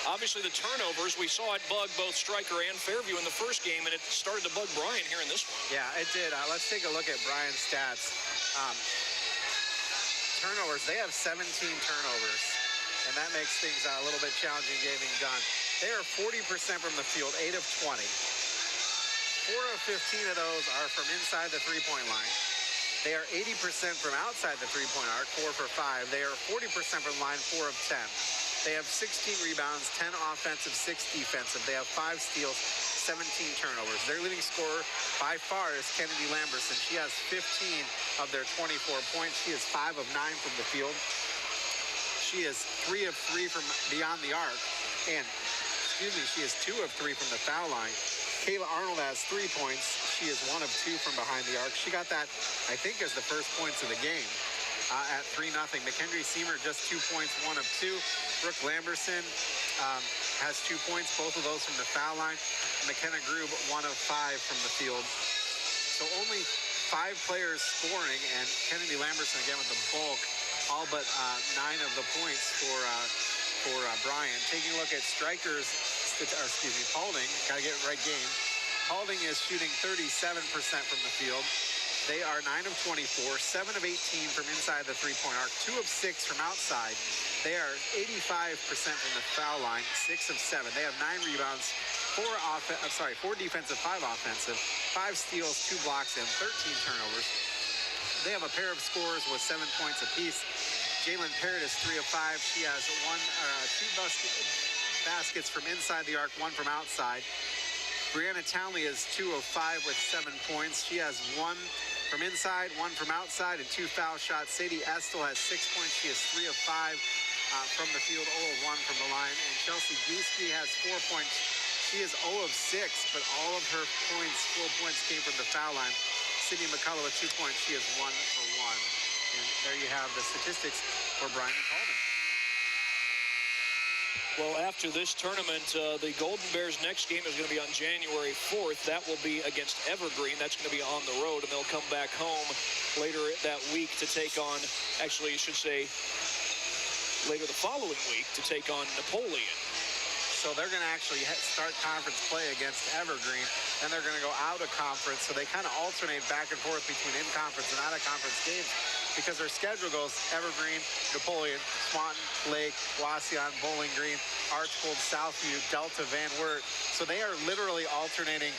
obviously the turnovers. We saw it bug both Stryker and Fairview in the first game, and it started to bug Bryan here in this one. Yeah, it did. Let's take a look at Bryan's stats. Turnovers, they have 17 turnovers, and that makes things a little bit challenging getting done. They are 40% from the field, 8 of 20. 4 of 15 of those are from inside the three-point line. They are 80% from outside the three-point arc, 4 for 5. They are 40% from line, 4 of 10. They have 16 rebounds, 10 offensive, 6 defensive. They have 5 steals, 17 turnovers. Their leading scorer by far is Kennedy Lamberson. She has 15 of their 24 points. She is 5 of 9 from the field. She is 3 of 3 from beyond the arc. And, she is 2 of 3 from the foul line. Kayla Arnold has 3 points. She is 1 of 2 from behind the arc. She got that, I think, as the first points of the game at 3-0. McKendry Seymour just 2 points, 1 of 2. Brooke Lamberson has 2 points, both of those from the foul line. McKenna Grube, 1 of 5 from the field. So only 5 players scoring, and Kennedy Lamberson again with the bulk, all but 9 of the points for Bryan. Taking a look at strikers, Paulding, gotta get it right game. Paulding is shooting 37% from the field. They are 9 of 24, 7 of 18 from inside the three-point arc, 2 of 6 from outside. They are 85% from the foul line, 6 of 7. They have 9 rebounds, 4 defensive, 5 offensive, 5 steals, 2 blocks, and 13 turnovers. They have a pair of scorers with 7 points apiece. Jalen Parrott is 3 of 5. She has 2 baskets from inside the arc, 1 from outside. Brianna Townley is 2 of 5 with 7 points. She has 1 from inside, 1 from outside, and 2 foul shots. Sadie Estel has 6 points. She is 3 of 5 from the field, 0 of 1 from the line. And Chelsea Gieske has 4 points. She is 0 of 6, but all of her points, 4 points, came from the foul line. Sydney McCullough with 2 points. She is 1 for 1. And there you have the statistics for Bryan and Paulding. Well, after this tournament, the Golden Bears' next game is going to be on January 4th. That will be against Evergreen. That's going to be on the road, and they'll come back home later that week to take on, actually, I should say, later the following week to take on Napoleon. So they're going to actually start conference play against Evergreen, and they're going to go out of conference. So they kind of alternate back and forth between in-conference and out-of-conference games because their schedule goes Evergreen, Napoleon, Swanton, Lake, Wasion, Bowling Green, Archbold, Southview, Delta, Van Wert. So they are literally alternating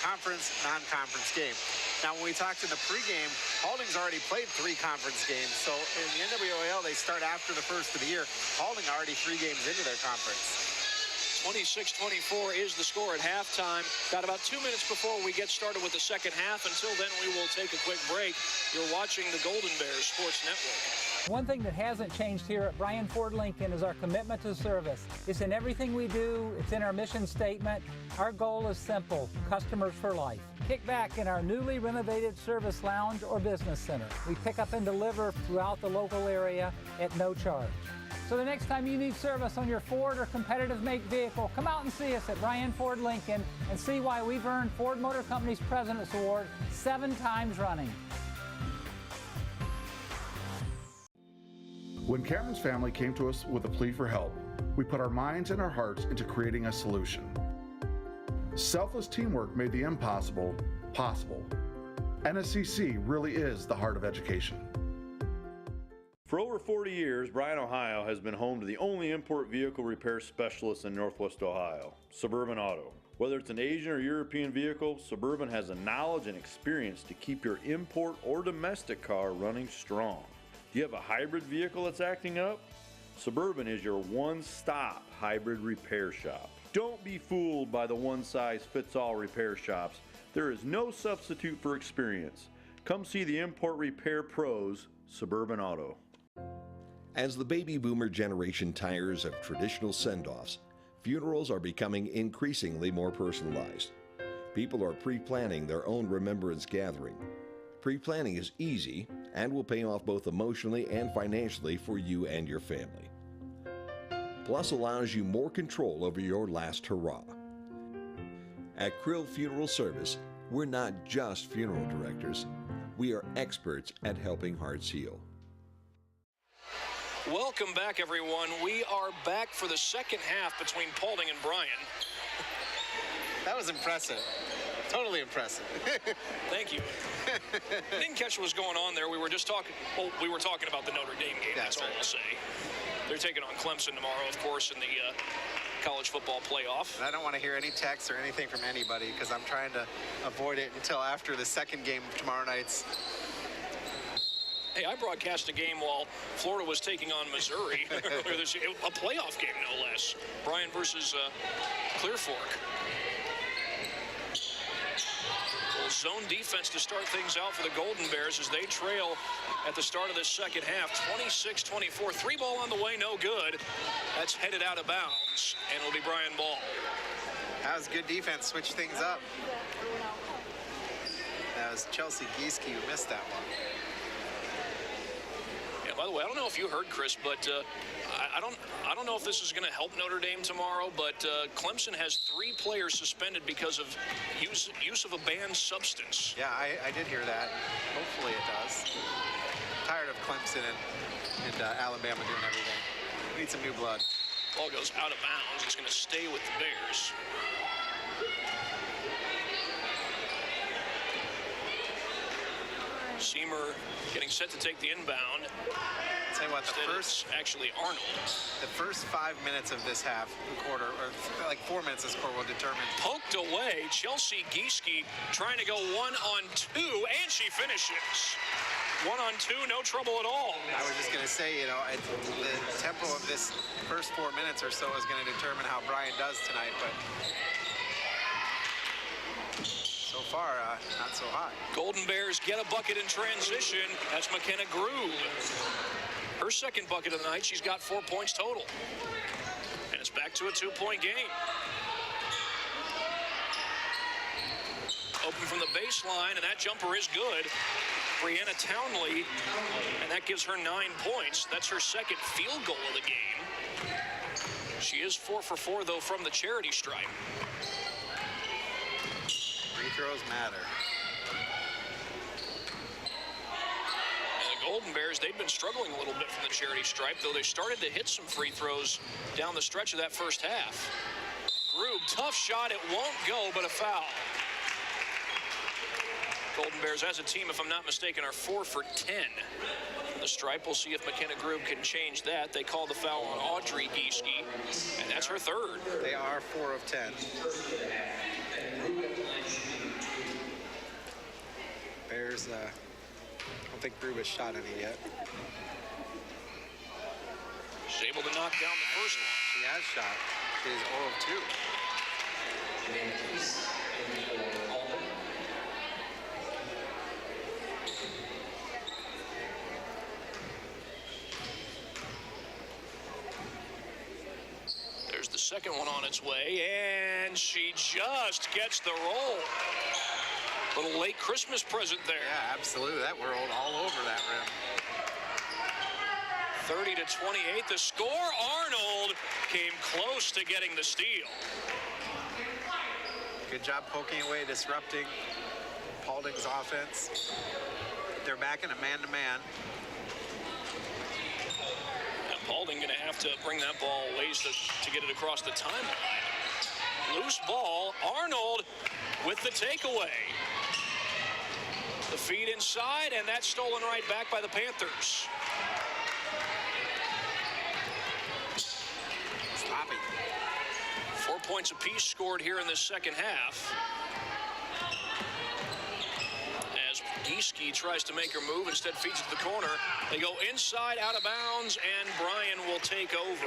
conference, non-conference game. Now, when we talked in the pregame, Paulding's already played 3 conference games. So in the NWAL, they start after the first of the year. Paulding already 3 games into their conference. 26-24 is the score at halftime. Got about 2 minutes before we get started with the second half. Until then, we will take a quick break. You're watching the Golden Bears Sports Network. One thing that hasn't changed here at Bryan Ford Lincoln is our commitment to service. It's in everything we do. It's in our mission statement. Our goal is simple: customers for life. Kick back in our newly renovated service lounge or business center. We pick up and deliver throughout the local area at no charge. So the next time you need service on your Ford or competitive make vehicle, come out and see us at Bryan Ford Lincoln and see why we've earned Ford Motor Company's President's Award 7 times running. When Cameron's family came to us with a plea for help, we put our minds and our hearts into creating a solution. Selfless teamwork made the impossible possible. NSCC really is the heart of education. For over 40 years, Bryan, Ohio has been home to the only import vehicle repair specialist in Northwest Ohio, Suburban Auto. Whether it's an Asian or European vehicle, Suburban has the knowledge and experience to keep your import or domestic car running strong. Do you have a hybrid vehicle that's acting up? Suburban is your one-stop hybrid repair shop. Don't be fooled by the one-size-fits-all repair shops. There is no substitute for experience. Come see the import repair pros, Suburban Auto. As the baby boomer generation tires of traditional send-offs, funerals are becoming increasingly more personalized. People are pre-planning their own remembrance gathering. Pre-planning is easy and will pay off both emotionally and financially for you and your family. Plus allows you more control over your last hurrah. At Krill Funeral Service, we're not just funeral directors, we are experts at helping hearts heal. Welcome back, everyone. We are back for the second half between Paulding and Bryan. That was impressive. Totally impressive. Thank you. I didn't catch what was going on there. We were just talking, we were talking about the Notre Dame game. That's all I'll say. They're taking on Clemson tomorrow, of course, in the college football playoff. And I don't want to hear any texts or anything from anybody because I'm trying to avoid it until after the second game of tomorrow night's Hey, I broadcast a game while Florida was taking on Missouri earlier this year. A playoff game, no less. Bryan versus Clear Fork. Zone defense to start things out for the Golden Bears as they trail at the start of the second half, 26-24. 3 ball on the way, no good. That's headed out of bounds, and it'll be Bryan ball. That was good defense, switch things up. That was Chelsea Gieske who missed that one. Yeah, by the way, I don't know if you heard, Chris, but I don't know if this is going to help Notre Dame tomorrow, but Clemson has 3 players suspended because of use of a banned substance. Yeah, I did hear that. Hopefully it does. Tired of Clemson and Alabama doing everything. We need some new blood. Ball goes out of bounds. It's going to stay with the Bears. Seamer getting set to take the inbound. Tell you what, actually Arnold. The first 5 minutes of this quarter, or like 4 minutes this quarter, will determine. Poked away, Chelsea Gieske trying to go 1-on-2, and she finishes. 1-on-2, no trouble at all. I was just going to say, the tempo of this first 4 minutes or so is going to determine how Bryan does tonight, but so far, not so hot. Golden Bears get a bucket in transition. That's McKenna Groove. Her second bucket of the night. She's got 4 points total. And it's back to a 2-point game. Open from the baseline, and that jumper is good. Brianna Townley, and that gives her 9 points. That's her second field goal of the game. She is 4 for 4, though, from the charity stripe. Free throws matter. Golden Bears, they've been struggling a little bit from the charity stripe, though they started to hit some free throws down the stretch of that first half. Grube, tough shot, it won't go, but a foul. Golden Bears, as a team, if I'm not mistaken, are 4 for 10 from the stripe. We'll see if McKenna Grube can change that. They call the foul on Audrey Gieske, and that's her third. They are 4 of 10. Bears, I don't think Grube has shot any yet. She's able to knock down the first one. She has shot. She is 0 of 2. There's the second one on its way, and she just gets the roll. Little late Christmas present there. Yeah, absolutely. That rolled all over that rim. 30-28. The score, Arnold came close to getting the steal. Good job poking away, disrupting Paulding's offense. They're back in a man-to-man. And Paulding going to have to bring that ball ways to get it across the timeline. Loose ball. Arnold with the takeaway. The feed inside, and that's stolen right back by the Panthers. Sloppy. 4 points apiece scored here in the second half. As Gieske tries to make her move, instead feeds it to the corner. They go inside, out of bounds, and Bryan will take over.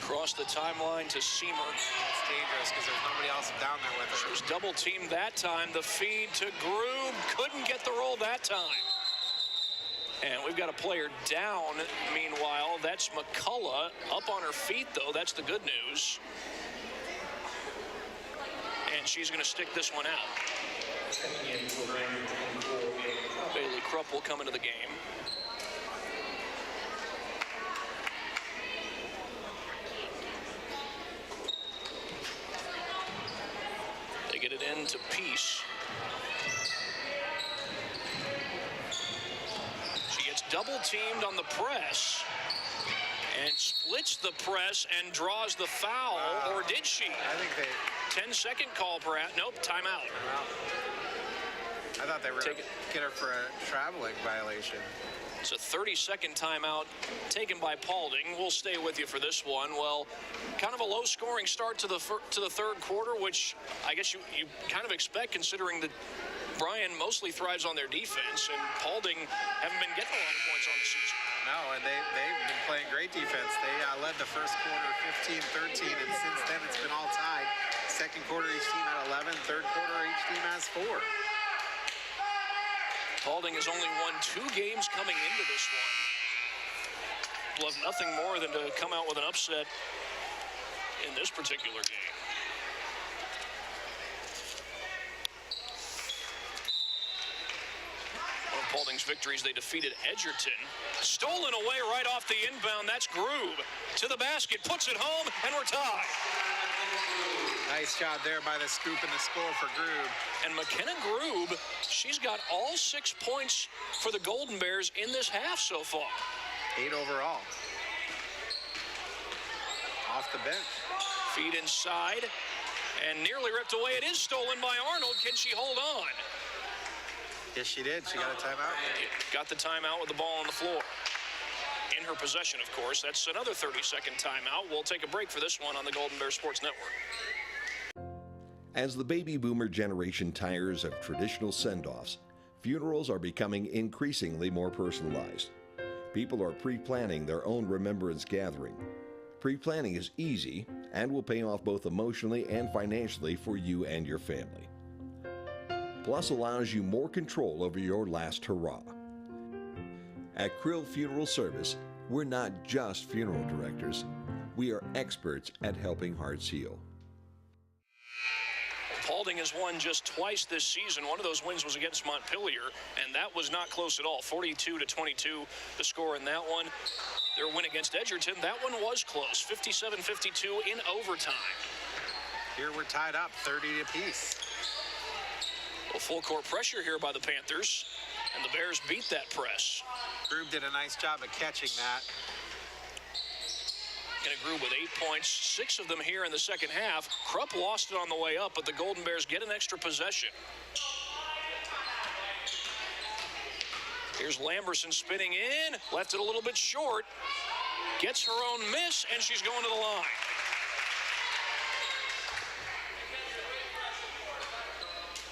Across the timeline to Seamer. It's dangerous because there's nobody else down there with her. She was double teamed that time. The feed to Grube. Couldn't get the roll that time. And we've got a player down. Meanwhile, that's McCullough. Up on her feet, though. That's the good news. And she's going to stick this one out. Bailey Krupp will come into the game. They get it into Peace. She gets double teamed on the press and splits the press and draws the foul, or did she? I think they... 10-second call, perhaps. Nope, timeout. I thought they were going to get her for a traveling violation. It's a 30-second timeout taken by Paulding. We'll stay with you for this one. Well, kind of a low-scoring start to the third quarter, which I guess you kind of expect considering that Bryan mostly thrives on their defense, and Paulding haven't been getting a lot of points on the season. No, and they've been playing great defense. They led the first quarter 15-13, and since then it's been all tied. Second quarter, each team had 11. Third quarter, each team has 4. Paulding has only won 2 games coming into this one. Love nothing more than to come out with an upset in this particular game. One of Paulding's victories, they defeated Edgerton. Stolen away right off the inbound. That's Grube to the basket, puts it home, and we're tied. Nice job there by the scoop and the score for Grube. And McKenna Grube, she's got all 6 points for the Golden Bears in this half so far. 8 overall. Off the bench. Feed inside, and nearly ripped away. It is stolen by Arnold. Can she hold on? Yes, she did. She got a timeout. Got the timeout with the ball on the floor. In her possession, of course. That's another 30-second timeout. We'll take a break for this one on the Golden Bear Sports Network. As the baby boomer generation tires of traditional send-offs, funerals are becoming increasingly more personalized. People are pre-planning their own remembrance gathering. Pre-planning is easy and will pay off both emotionally and financially for you and your family. Plus allows you more control over your last hurrah. At Krill Funeral Service, we're not just funeral directors. We are experts at helping hearts heal. Paulding has won just twice this season. One of those wins was against Montpelier, and that was not close at all. 42-22, the score in that one. Their win against Edgerton, that one was close. 57-52 in overtime. Here we're tied up, 30 apiece. Well, full court pressure here by the Panthers, and the Bears beat that press. Grube did a nice job of catching that. And a Grube with 8 points, 6 of them here in the second half. Krupp lost it on the way up, but the Golden Bears get an extra possession. Here's Lamberson spinning in, left it a little bit short, gets her own miss, and she's going to the line.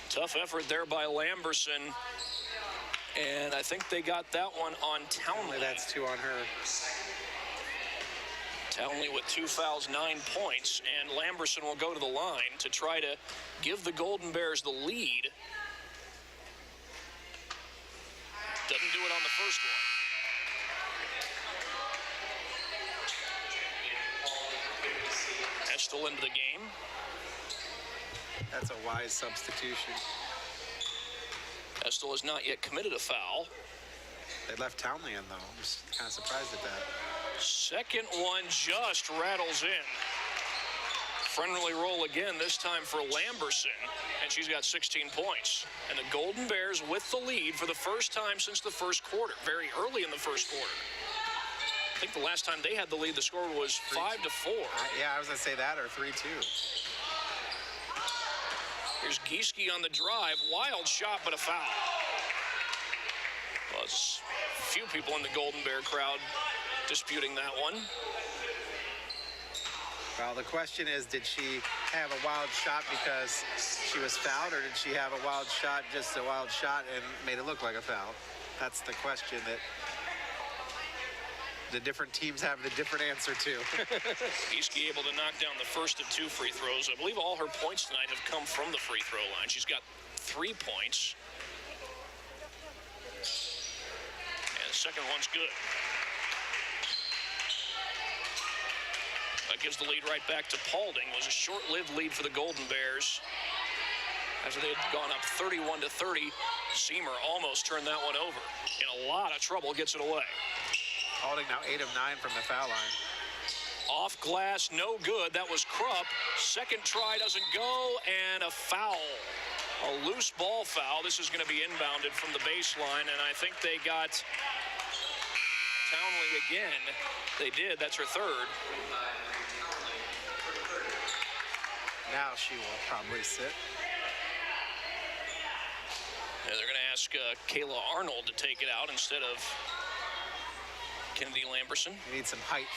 Tough effort there by Lamberson, and I think they got that one on Townley. That's 2 on her. Townley with 2 fouls, 9 points, and Lamberson will go to the line to try to give the Golden Bears the lead. Doesn't do it on the first one. Estel into the game. That's a wise substitution. Estel has not yet committed a foul. They left Townley in, though. I'm just kind of surprised at that. Second one just rattles in. Friendly roll again, this time for Lamberson, and she's got 16 points. And the Golden Bears with the lead for the first time since the first quarter, very early in the first quarter. I think the last time they had the lead, the score was 5-4. Yeah, I was going to say that, or 3-2. Here's Gieske on the drive. Wild shot, but a foul. Well, there's a few people in the Golden Bear crowd disputing that one. Well, the question is, did she have a wild shot because she was fouled, or did she have a wild shot, just a wild shot, and made it look like a foul? That's the question that the different teams have the different answer to. Gieske able to knock down the first of 2 free throws. I believe all her points tonight have come from the free throw line. She's got 3 points. And the second one's good. That gives the lead right back to Paulding. It was a short-lived lead for the Golden Bears. After they had gone up 31-30, Seamer almost turned that one over. In a lot of trouble, gets it away. Paulding now 8 of 9 from the foul line. Off glass, no good. That was Krupp. Second try doesn't go, and a foul. A loose ball foul. This is going to be inbounded from the baseline, and I think they got Townley again. They did. That's her third. Now she will probably sit. Yeah, they're going to ask Kayla Arnold to take it out instead of Kennedy Lamberson. You need some height.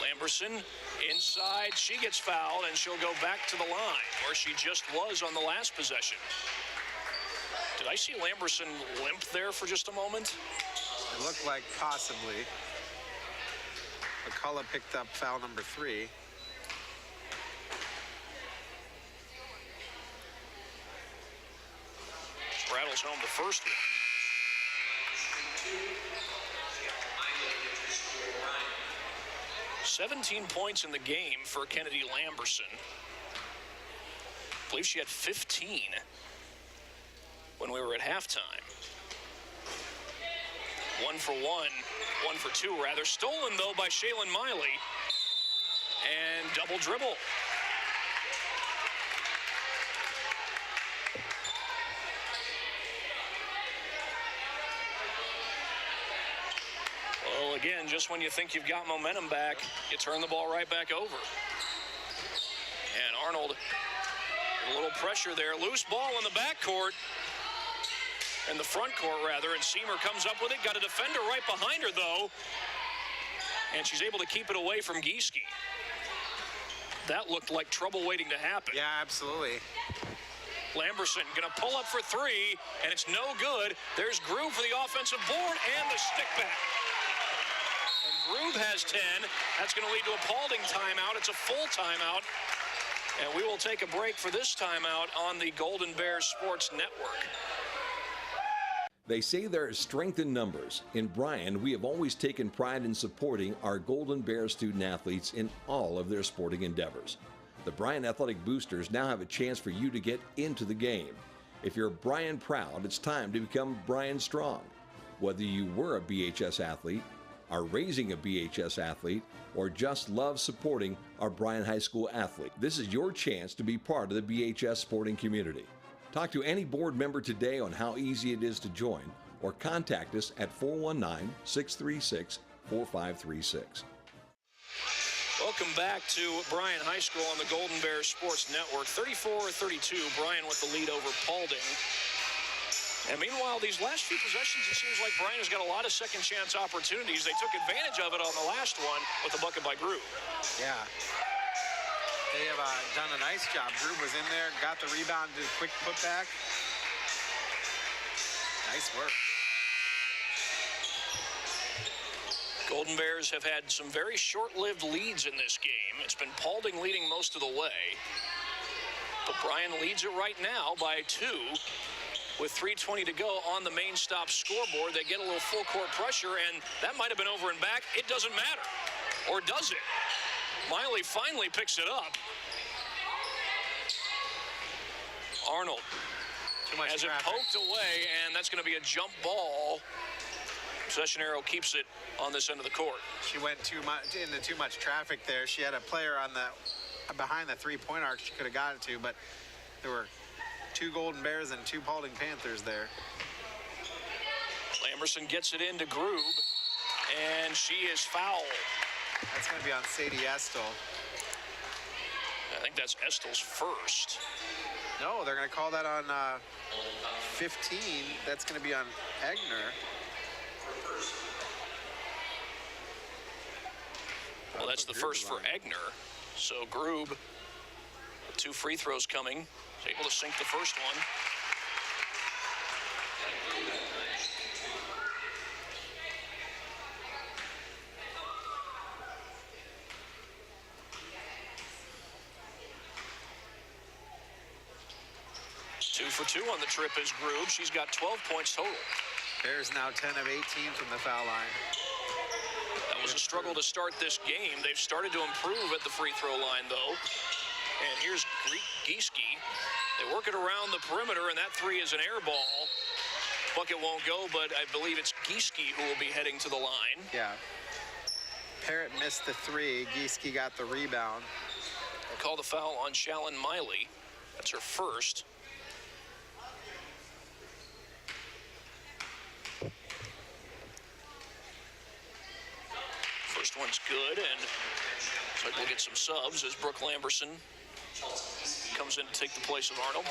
Lamberson inside. She gets fouled, and she'll go back to the line where she just was on the last possession. Did I see Lamberson limp there for just a moment? It looked like possibly. McCullough picked up foul number 3. Rattles home the first one. "17 points in the game for Kennedy Lamberson. I believe she had 15 when we were at halftime. 1 for 2 rather. Stolen, though, by Shaylin Miley. And double dribble. Well, again, just when you think you've got momentum back, you turn the ball right back over. And Arnold, a little pressure there. Loose ball in the backcourt. In the front court, rather, and Seamer comes up with it. Got a defender right behind her, though. And she's able to keep it away from Gieske. That looked like trouble waiting to happen. Yeah, absolutely. Lamberson going to pull up for 3, and it's no good. There's Groove for the offensive board and the stick back. And Groove has 10. That's going to lead to a Paulding timeout. It's a full timeout. And we will take a break for this timeout on the Golden Bears Sports Network. They say there is strength in numbers. In Bryan, we have always taken pride in supporting our Golden Bears student athletes in all of their sporting endeavors. The Bryan Athletic Boosters now have a chance for you to get into the game. If you're Bryan proud, it's time to become Bryan strong. Whether you were a BHS athlete, are raising a BHS athlete, or just love supporting our Bryan High School athlete, this is your chance to be part of the BHS sporting community. Talk to any board member today on how easy it is to join, or contact us at 419-636-4536. Welcome back to Bryan High School on the Golden Bears Sports Network. 34-32, Bryan with the lead over Paulding. And meanwhile, these last few possessions, it seems like Bryan has got a lot of second chance opportunities. They took advantage of it on the last one with a bucket by Groove. Yeah. They have done a nice job. Groove was in there, got the rebound, did a quick putback. Nice work. Golden Bears have had some very short-lived leads in this game. It's been Paulding leading most of the way. But Bryan leads it right now by 2. With 3:20 to go on the main stop scoreboard, they get a little full-court pressure, and that might have been over and back. It doesn't matter. Or does it? Miley finally picks it up. Arnold has it poked away, and that's going to be a jump ball. Possession arrow keeps it on this end of the court. She went into too much traffic there. She had a player on the behind the three-point arc she could have got it to, but there were 2 Golden Bears and 2 Paulding Panthers there. Lamberson gets it into Groove, and she is fouled. That's going to be on Sadie Estel. I think that's Estel's first. No, they're going to call that on 15. That's going to be on Egner. Well, that's the first for Egner. So Groove, with 2 free throws coming, is able to sink the first one. Two for 2 on the trip is Groove. She's got 12 points total. Bears now 10 of 18 from the foul line. That was a struggle to start this game. They've started to improve at the free throw line, though. And here's Gieske. They work it around the perimeter, and that 3 is an air ball. Bucket won't go, but I believe it's Gieske who will be heading to the line. Yeah. Parrott missed the 3. Gieske got the rebound. They call the foul on Shaylin Miley. That's her first. First one's good, and looks like we'll get some subs as Brooke Lamberson comes in to take the place of Arnold.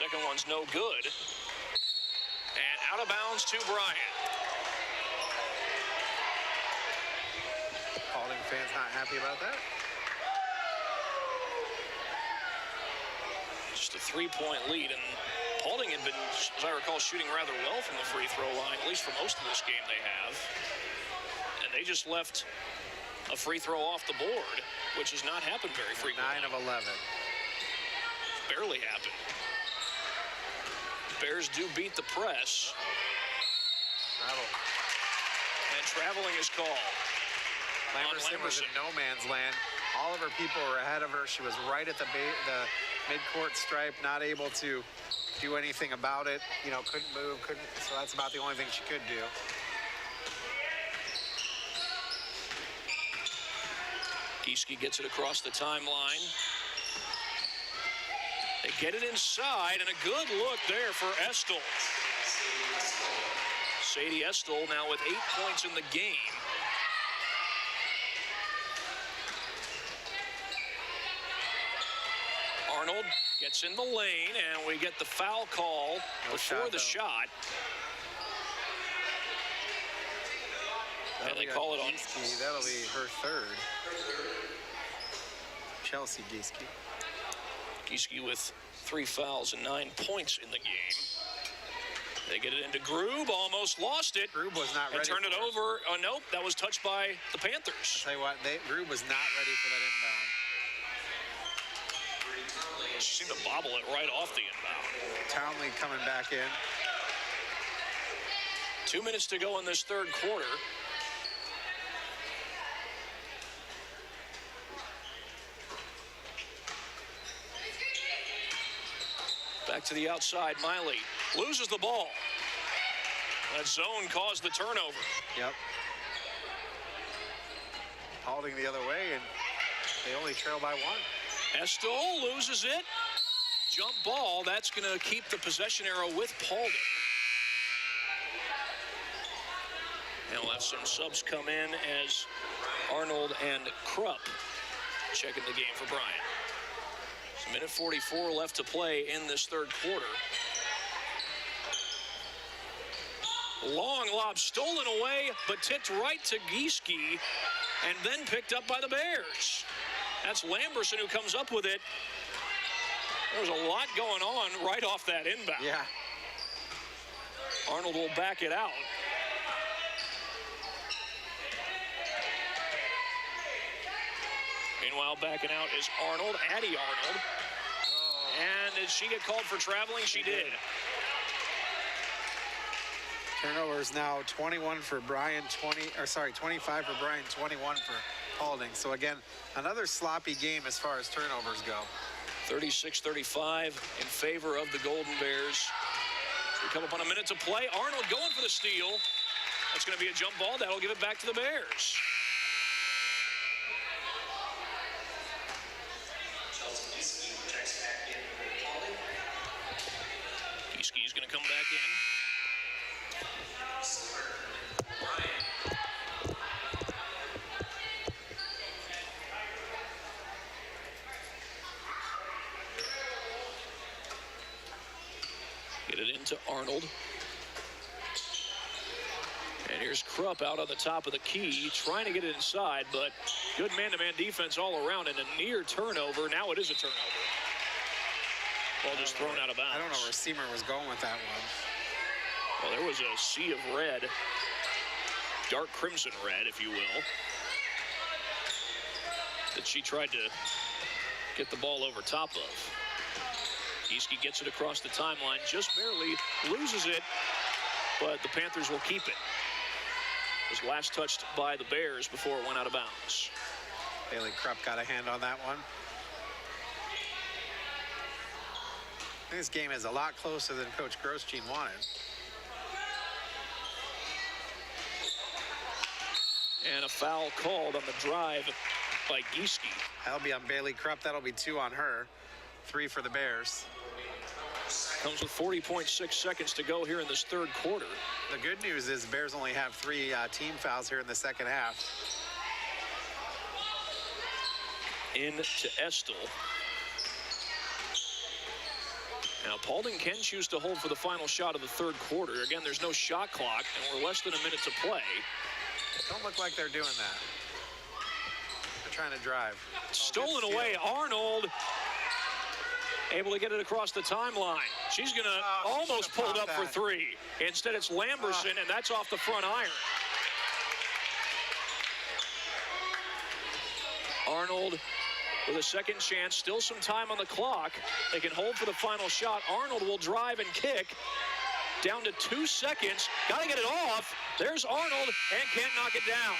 Second one's no good. And out of bounds to Bryan. Paulding fans not happy about that. Just a 3-point lead, and Paulding had been, as I recall, shooting rather well from the free throw line, at least for most of this game they have. And they just left a free throw off the board, which has not happened very frequently. 9 of 11. Barely happened. Bears do beat the press. Travel. And traveling is called. Lamberson was in no man's land. All of her people were ahead of her. She was right at the mid-court stripe, not able to do anything about it. You know, couldn't move, so that's about the only thing she could do. Gieske gets it across the timeline. They get it inside, and a good look there for Estel. Sadie Estel now with 8 points in the game. Arnold gets in the lane, and we get the foul call before the shot. And they call it on. That'll be her third. Chelsea Gieske. Gieske with 3 fouls and 9 points in the game. They get it into Grube, almost lost it. Grube was not ready. And turned it over. Oh, nope, that was touched by the Panthers. I'll tell you what, Grube was not ready for that inbound. She seemed to bobble it right off the inbound. Townley coming back in. 2 minutes to go in this third quarter. Back to the outside, Miley loses the ball. That zone caused the turnover. Yep. Paulding the other way, and they only trail by 1. Estel loses it. Jump ball. That's going to keep the possession arrow with Paulding. And we'll have some subs come in as Arnold and Krupp checking the game for Bryan. It's a minute 44 left to play in this third quarter. Long lob stolen away, but tipped right to Gieske, and then picked up by the Bears. That's Lamberson who comes up with it. There's a lot going on right off that inbound. Yeah. Arnold will back it out. Meanwhile, backing out is Arnold, Addie Arnold. And did she get called for traveling? She did. Turnovers now 21 for Bryan, 25 for Bryan, 21 for Paulding. So again, another sloppy game as far as turnovers go. 36-35 in favor of the Golden Bears. We come up on a minute to play. Arnold going for the steal. That's going to be a jump ball. That'll give it back to the Bears. Gieske going to come back in. Get it into Arnold. And here's Krupp out on the top of the key, trying to get it inside, but good man-to-man defense all around, and a near turnover. Now it is a turnover. Ball just thrown out of bounds. I don't know where Seamer was going with that one. Well, there was a sea of red, dark crimson red, if you will, that she tried to get the ball over top of. Gieske gets it across the timeline, just barely loses it, but the Panthers will keep it. It was last touched by the Bears before it went out of bounds. Bailey Krupp got a hand on that one. This game is a lot closer than Coach Grosjean wanted. And a foul called on the drive by Gieske. That'll be on Bailey Krupp. That'll be 2 on her. 3 for the Bears. Comes with 40.6 seconds to go here in this third quarter. The good news is Bears only have 3 team fouls here in the second half. In to Estel. Now, Paulding can choose to hold for the final shot of the third quarter. Again, there's no shot clock, and we're less than a minute to play. Don't look like they're doing that. They're trying to drive. Stolen away. Arnold able to get it across the timeline. She's going to almost pull it up for three. Instead, it's Lamberson, and that's off the front iron. Arnold with a second chance, still some time on the clock. They can hold for the final shot. Arnold will drive and kick. Down to 2 seconds. Got to get it off. There's Arnold and can't knock it down.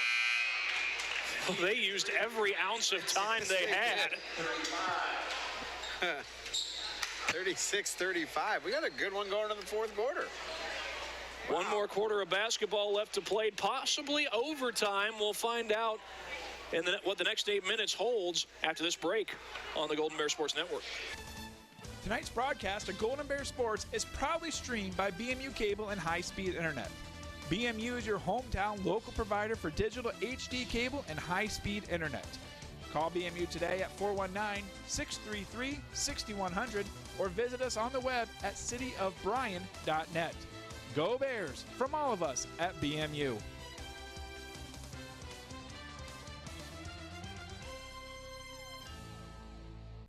They used every ounce of time they had. 36-35. We got a good one going in the fourth quarter. One more quarter of basketball left to play, possibly overtime. We'll find out what the next 8 minutes holds after this break on the Golden Bear Sports Network. Tonight's broadcast of Golden Bear Sports is proudly streamed by BMU Cable and High-Speed Internet. BMU is your hometown local provider for digital HD cable and high-speed internet. Call BMU today at 419-633-6100 or visit us on the web at cityofbryan.net. Go Bears from all of us at BMU.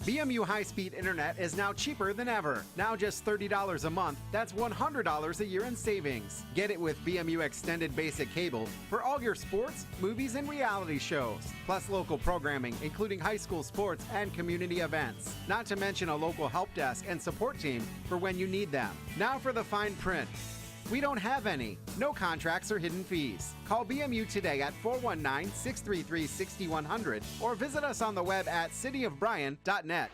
BMU high-speed internet is now cheaper than ever. Now just $30 a month. That's $100 a year in savings. Get it with BMU Extended Basic Cable for all your sports, movies, and reality shows. Plus local programming, including high school sports and community events. Not to mention a local help desk and support team for when you need them. Now for the fine print. We don't have any. No contracts or hidden fees. Call BMU today at 419-633-6100 or visit us on the web at cityofbryan.net.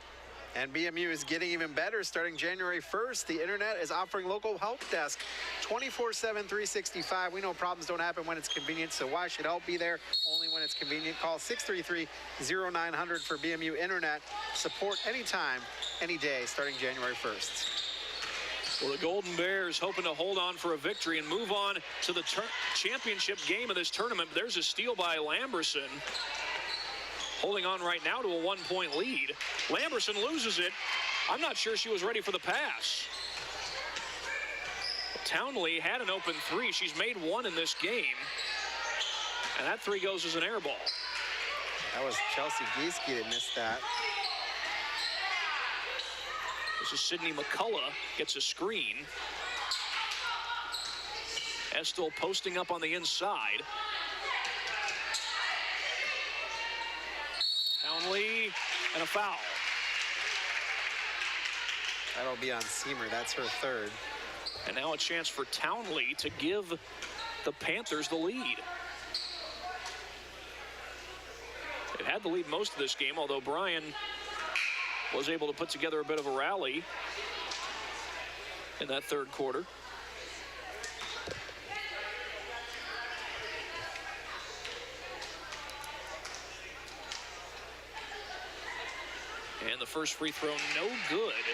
And BMU is getting even better. Starting January 1st, the internet is offering local help desk 24/7, 365. We know problems don't happen when it's convenient, so why should help be there only when it's convenient? Call 633-0900 for BMU internet. Support anytime, any day, starting January 1st. Well, the Golden Bears hoping to hold on for a victory and move on to the championship game of this tournament. There's a steal by Lamberson. Holding on right now to a 1-point lead. Lamberson loses it. I'm not sure she was ready for the pass. Townley had an open three. She's made one in this game. And that three goes as an air ball. That was Chelsea Gieske that missed that. This is Sydney McCullough, gets a screen. Estill posting up on the inside. Townley and a foul. That'll be on Seamer. That's her third. And now a chance for Townley to give the Panthers the lead. They've had the lead most of this game, although Bryan was able to put together a bit of a rally in that third quarter. And the first free throw, no good.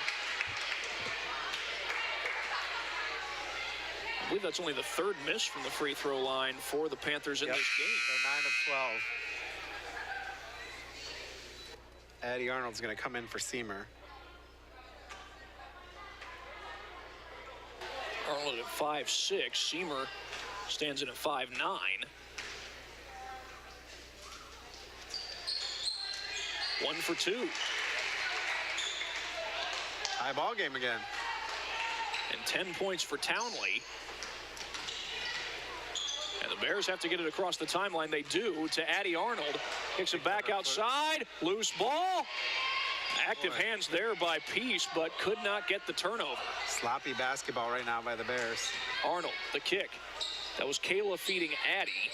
I believe that's only the third miss from the free throw line for the Panthers in this game. They're 9 of 12. Addie Arnold's going to come in for Seamer. Arnold at 5'6". Seamer stands in at 5'9". One for two. High ball game again. And 10 points for Townley. And the Bears have to get it across the timeline. They do to Addie Arnold. Kicks it back outside. Loose ball. Active hands there by Peace, but could not get the turnover. Sloppy basketball right now by the Bears. Arnold, the kick. That was Kayla feeding Addie.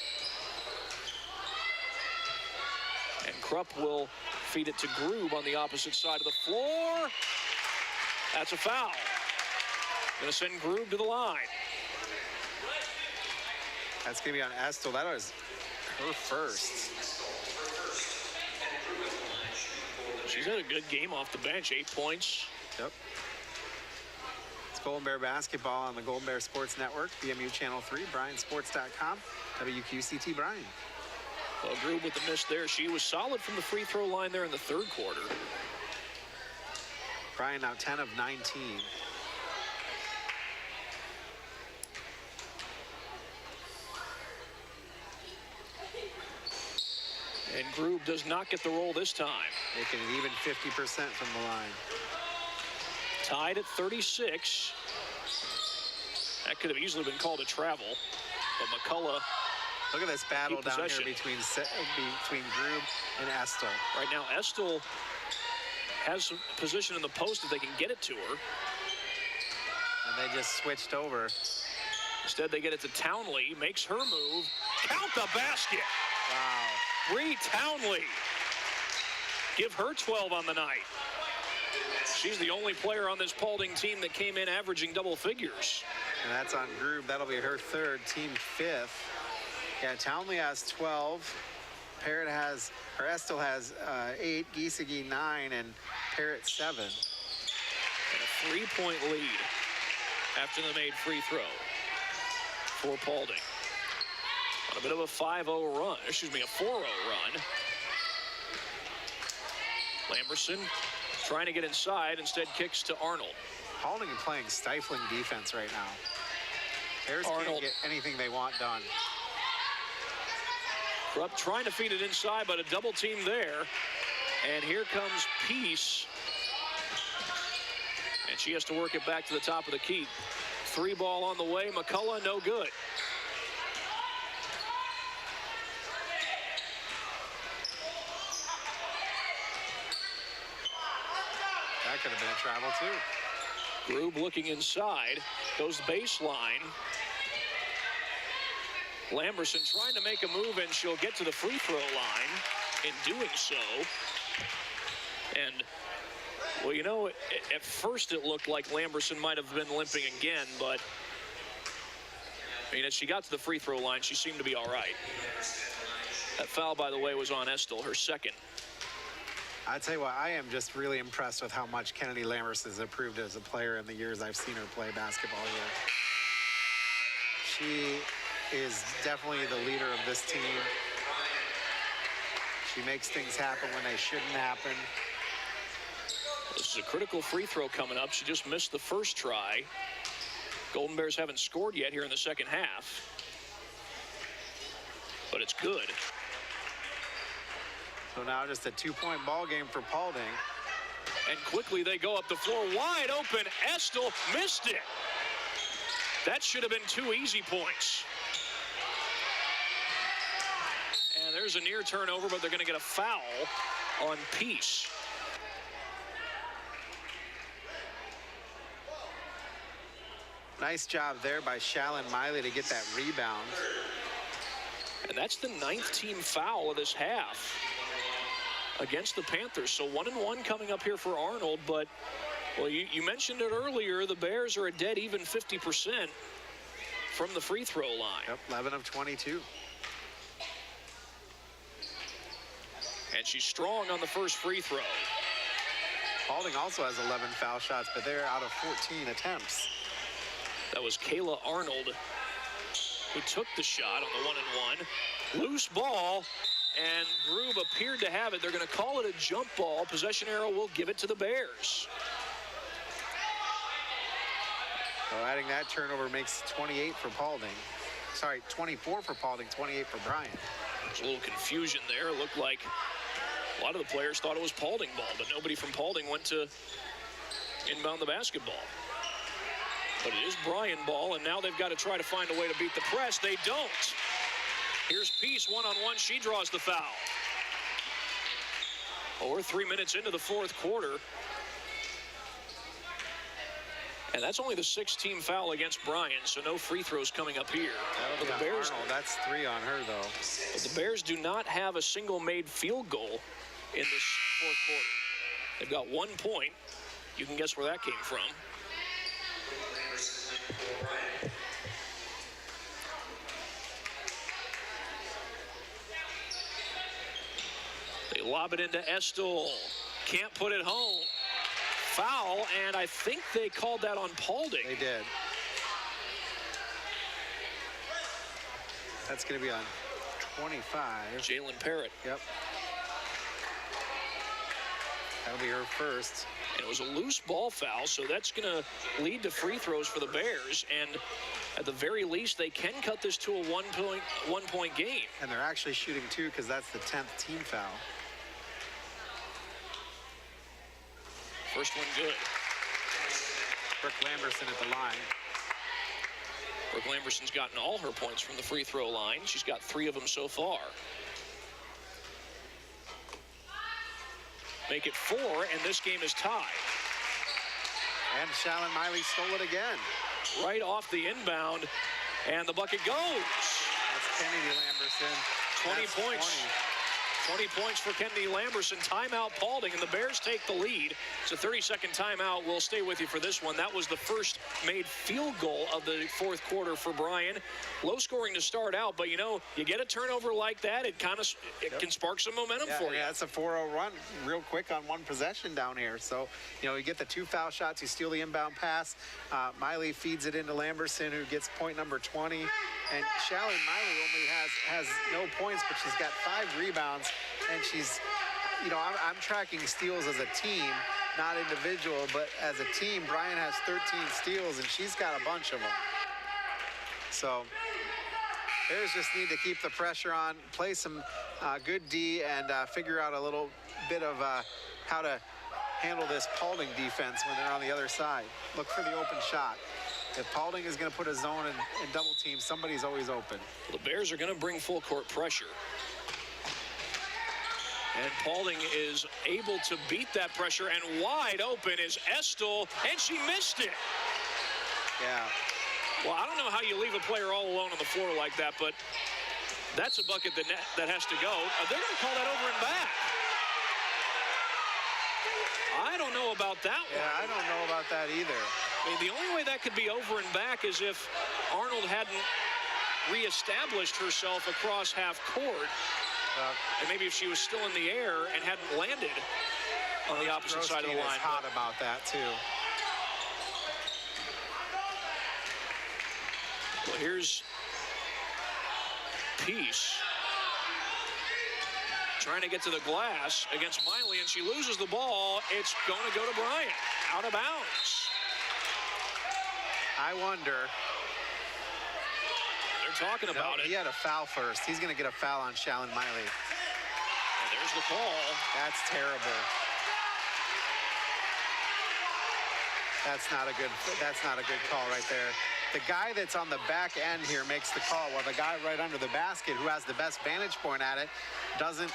And Krupp will feed it to Grube on the opposite side of the floor. That's a foul. Going to send Grube to the line. That's going to be on Estill. That was her first. She's had a good game off the bench. 8 points. Yep. It's Golden Bear basketball on the Golden Bear Sports Network, BMU Channel 3, BryanSports.com, WQCT Bryan. Well, Grube with the miss there. She was solid from the free throw line there in the third quarter. Bryan now 10 of 19. And Grube does not get the roll this time. Making it even 50% from the line. Tied at 36. That could have easily been called a travel, but McCullough. Look at this battle keep down possession. here between Grube and Estel. Right now, Estel has some position in the post if they can get it to her. And they just switched over. Instead, they get it to Townley, makes her move. Count the basket. Wow. Bree Townley. Give her 12 on the night. She's the only player on this Paulding team that came in averaging double figures. And that's on Grube. That'll be her third, team fifth. Yeah, Townley has 12. Estel has 8, Giesecke 9, and Parrott 7. And a 3-point lead after the made free throw for Paulding. On a bit of a 5-0 run, a 4-0 run. Lamberson trying to get inside, instead kicks to Arnold. Paulding is playing stifling defense right now. Bears can't get anything they want done. Krupp trying to feed it inside, but a double team there. And here comes Peace. And she has to work it back to the top of the key. 3 ball on the way. McCullough, no good. That could have been a travel, too. Grube looking inside. Goes baseline. Lamberson trying to make a move, and she'll get to the free throw line in doing so. And, well, you know, at first it looked like Lamberson might have been limping again, but, I mean, as she got to the free throw line, she seemed to be all right. That foul, by the way, was on Estel, her second. I tell you what, I am just really impressed with how much Kennedy Lamberson has improved as a player in the years I've seen her play basketball here. She is definitely the leader of this team. She makes things happen when they shouldn't happen. This is a critical free throw coming up. She just missed the first try. Golden Bears haven't scored yet here in the second half. But it's good. So now just a 2-point ball game for Paulding. And quickly they go up the floor wide open. Estel missed it. That should have been 2 easy points. And there's a near turnover, but they're going to get a foul on Peace. Nice job there by Shallon Miley to get that rebound. And that's the 9th team foul of this half against the Panthers. So 1-1 coming up here for Arnold. But, well, you mentioned it earlier. The Bears are a dead even 50% from the free throw line. Yep, 11 of 22. And she's strong on the first free throw. Paulding also has 11 foul shots, but they're out of 14 attempts. That was Kayla Arnold who took the shot on the 1-and-1. Loose ball, and Grube appeared to have it. They're going to call it a jump ball. Possession arrow will give it to the Bears. So adding that turnover makes 28 for Paulding. Sorry, 24 for Paulding, 28 for Bryan. There's a little confusion there. It looked like a lot of the players thought it was Paulding ball, but nobody from Paulding went to inbound the basketball. But it is Bryan ball, and now they've got to try to find a way to beat the press. They don't. Here's Peace, 1-on-1. She draws the foul. Well, we're 3 minutes into the fourth quarter. And that's only the 6th team foul against Bryan, so no free throws coming up here. But the Bears, Arnold, that's 3 on her, though. But the Bears do not have a single made field goal in this fourth quarter. They've got 1 point. You can guess where that came from. They lob it into Estel. Can't put it home. Foul, and I think they called that on Paulding. They did. That's going to be on 25. Jalen Parrott. Yep. That'll be her first. And it was a loose ball foul, so that's going to lead to free throws for the Bears. And at the very least, they can cut this to a one-point game. And they're actually shooting 2 because that's the 10th team foul. First one good. Brooke Lamberson at the line. Brooke Lamberson's gotten all her points from the free throw line. She's got 3 of them so far. Make it 4, and this game is tied. And Shalyn Miley stole it again. Right off the inbound, and the bucket goes. That's Kennedy Lamberson. 20 points. 20 points for Kennedy Lamberson. Timeout Paulding, and the Bears take the lead. It's a 30-second timeout. We'll stay with you for this one. That was the first made field goal of the fourth quarter for Bryan. Low scoring to start out, but you know, you get a turnover like that, it can spark some momentum for you. Yeah, it's a 4-0 run real quick on one possession down here. So, you know, you get the 2 foul shots, you steal the inbound pass. Miley feeds it into Lamberson, who gets point number 20. And Shalyn Miley only has no points, but she's got 5 rebounds. And she's, you know, I'm tracking steals as a team, not individual, but as a team, Bryan has 13 steals, and she's got a bunch of them. So Bears just need to keep the pressure on, play some good D, and figure out a little bit of how to handle this Paulding defense when they're on the other side. Look for the open shot. If Paulding is going to put a zone and double team, somebody's always open. The Bears are going to bring full court pressure. And Paulding is able to beat that pressure, and wide open is Estel, and she missed it. Yeah. Well, I don't know how you leave a player all alone on the floor like that, but that's a bucket that has to go. They're going to call that over and back. I don't know about that one. Yeah, I don't know about that either. I mean, the only way that could be over and back is if Arnold hadn't reestablished herself across half court. And maybe if she was still in the air and hadn't landed on the opposite side of the line. Is hot about that, too. Well, here's Peace trying to get to the glass against Miley, and she loses the ball. It's going to go to Bryan. Out of bounds. I wonder. They're talking about it. He had a foul first. He's going to get a foul on Shalyn Miley. And there's the call. That's terrible. That's not a good call right there. The guy that's on the back end here makes the call, while the guy right under the basket, who has the best vantage point at it, doesn't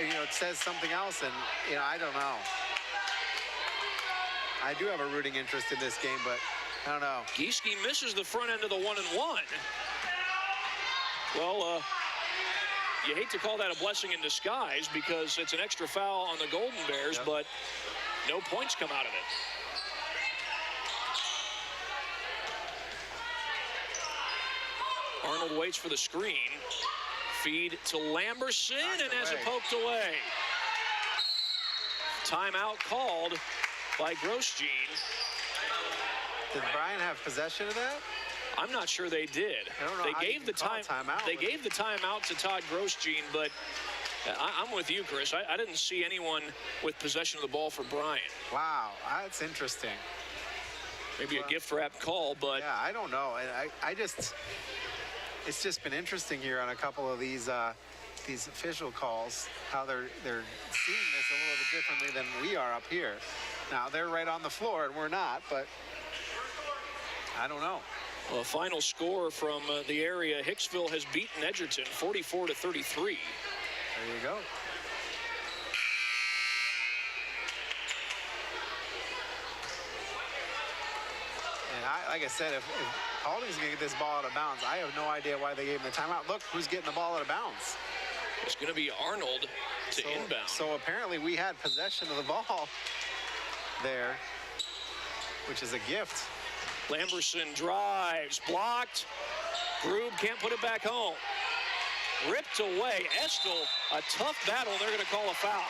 you know, it says something else, and you know, I don't know. I do have a rooting interest in this game, but I don't know. Gieske misses the front end of the 1-and-1. Well, you hate to call that a blessing in disguise because it's an extra foul on the Golden Bears, but no points come out of it. Arnold waits for the screen. Feed to Lamberson, and has it poked away. Timeout called by Grosjean. Did Bryan have possession of that? I'm not sure they did. I don't know. They gave the timeout. They gave the timeout to Todd Grosjean, but I'm with you, Chris. I didn't see anyone with possession of the ball for Bryan. Wow, that's interesting. Maybe a gift-wrapped call, but yeah, I don't know. I just. It's just been interesting here on a couple of these official calls, how they're seeing this a little bit differently than we are up here. Now, they're right on the floor, and we're not, but I don't know. Well, a final score from the area, Hicksville has beaten Edgerton 44-33. There you go. And like I said, if Paulding's going to get this ball out of bounds, I have no idea why they gave him the timeout. Look who's getting the ball out of bounds. It's going to be Arnold to inbound. So apparently we had possession of the ball there, which is a gift. Lamberson drives, blocked. Grube can't put it back home. Ripped away. Estel, a tough battle. They're going to call a foul.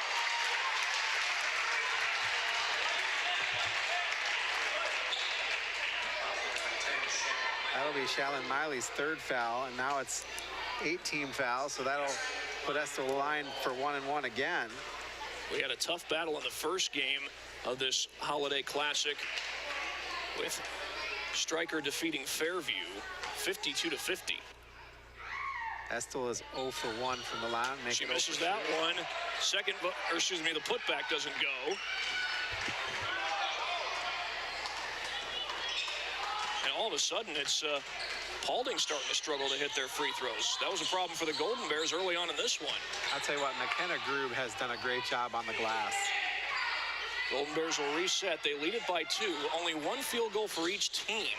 That'll be Shalyn Miley's third foul, and now it's 8-team foul, so that'll put us to the line for 1-and-1 again. We had a tough battle in the first game. of this holiday classic, with Stryker defeating Fairview 52-50. Estill is 0 for 1 from the line. She misses that one. The putback doesn't go. And all of a sudden, it's Paulding starting to struggle to hit their free throws. That was a problem for the Golden Bears early on in this one. I'll tell you what, McKenna Grube has done a great job on the glass. Golden Bears will reset. They lead it by 2. Only 1 field goal for each team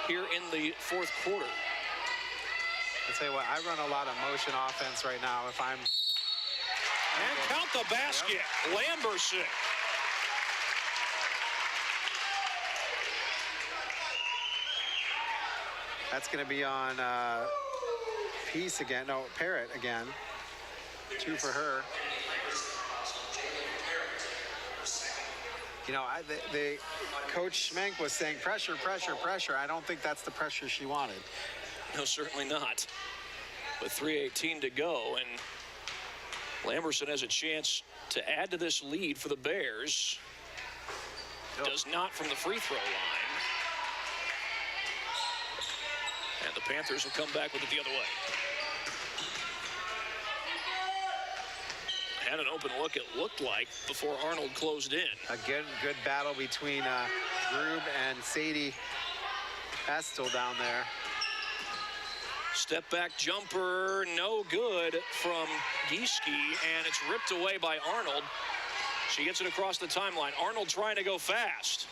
here in the fourth quarter. I'll tell you what, I run a lot of motion offense right now. If I'm... And count the basket. Yep. Lamberson. That's going to be on Peace again. No, Parrott again. 2 for her. You know, Coach Schmenk was saying pressure, pressure, pressure. I don't think that's the pressure she wanted. No, certainly not. With 3:18 to go, and Lamberson has a chance to add to this lead for the Bears. Does not from the free throw line. And the Panthers will come back with it the other way. Had an open look, it looked like, before Arnold closed in. A good battle between Grube and Sadie Estill down there. Step back jumper, no good from Gieske, and it's ripped away by Arnold. She gets it across the timeline. Arnold trying to go fast.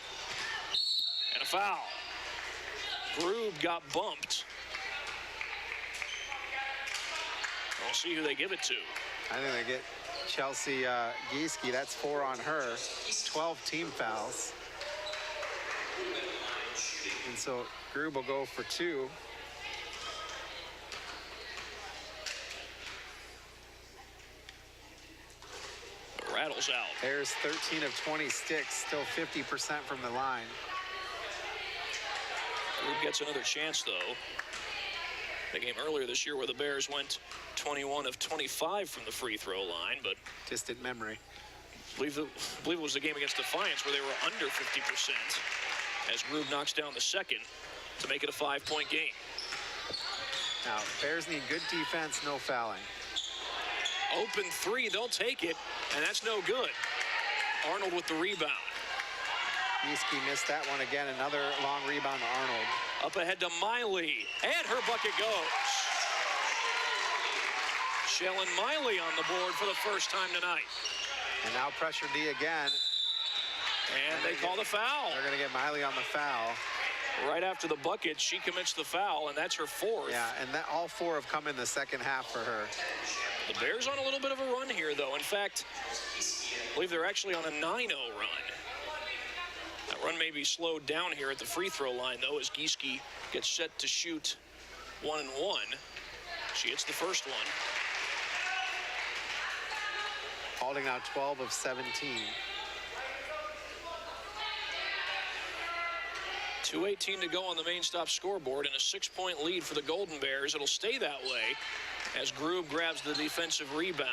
And a foul. Grube got bumped. We'll see who they give it to. I think they get Chelsea Gieske. That's 4 on her. 12 team fouls. And so Grube will go for 2. Rattles out. Bears 13 of 20 sticks, still 50% from the line. Grube gets another chance, though. The game earlier this year where the Bears went 21 of 25 from the free throw line, but distant memory. I believe it was the game against Defiance where they were under 50% as Grube knocks down the second to make it a 5-point game. Now, Bears need good defense, no fouling. Open 3, they'll take it, and that's no good. Arnold with the rebound. Gieske missed that one again. Another long rebound to Arnold. Up ahead to Miley, and her bucket goes. Shellen Miley on the board for the first time tonight. And now pressure D again. And they call the foul. They're going to get Miley on the foul. Right after the bucket, she commits the foul, and that's her 4th. Yeah, and all 4 have come in the second half for her. The Bears on a little bit of a run here, though. In fact, I believe they're actually on a 9-0 run. That run may be slowed down here at the free throw line, though, as Gieske gets set to shoot 1 and 1. She hits the first one. Paulding now 12 of 17. 2:18 to go on the main stop scoreboard, and a 6-point lead for the Golden Bears. It'll stay that way as Grube grabs the defensive rebound.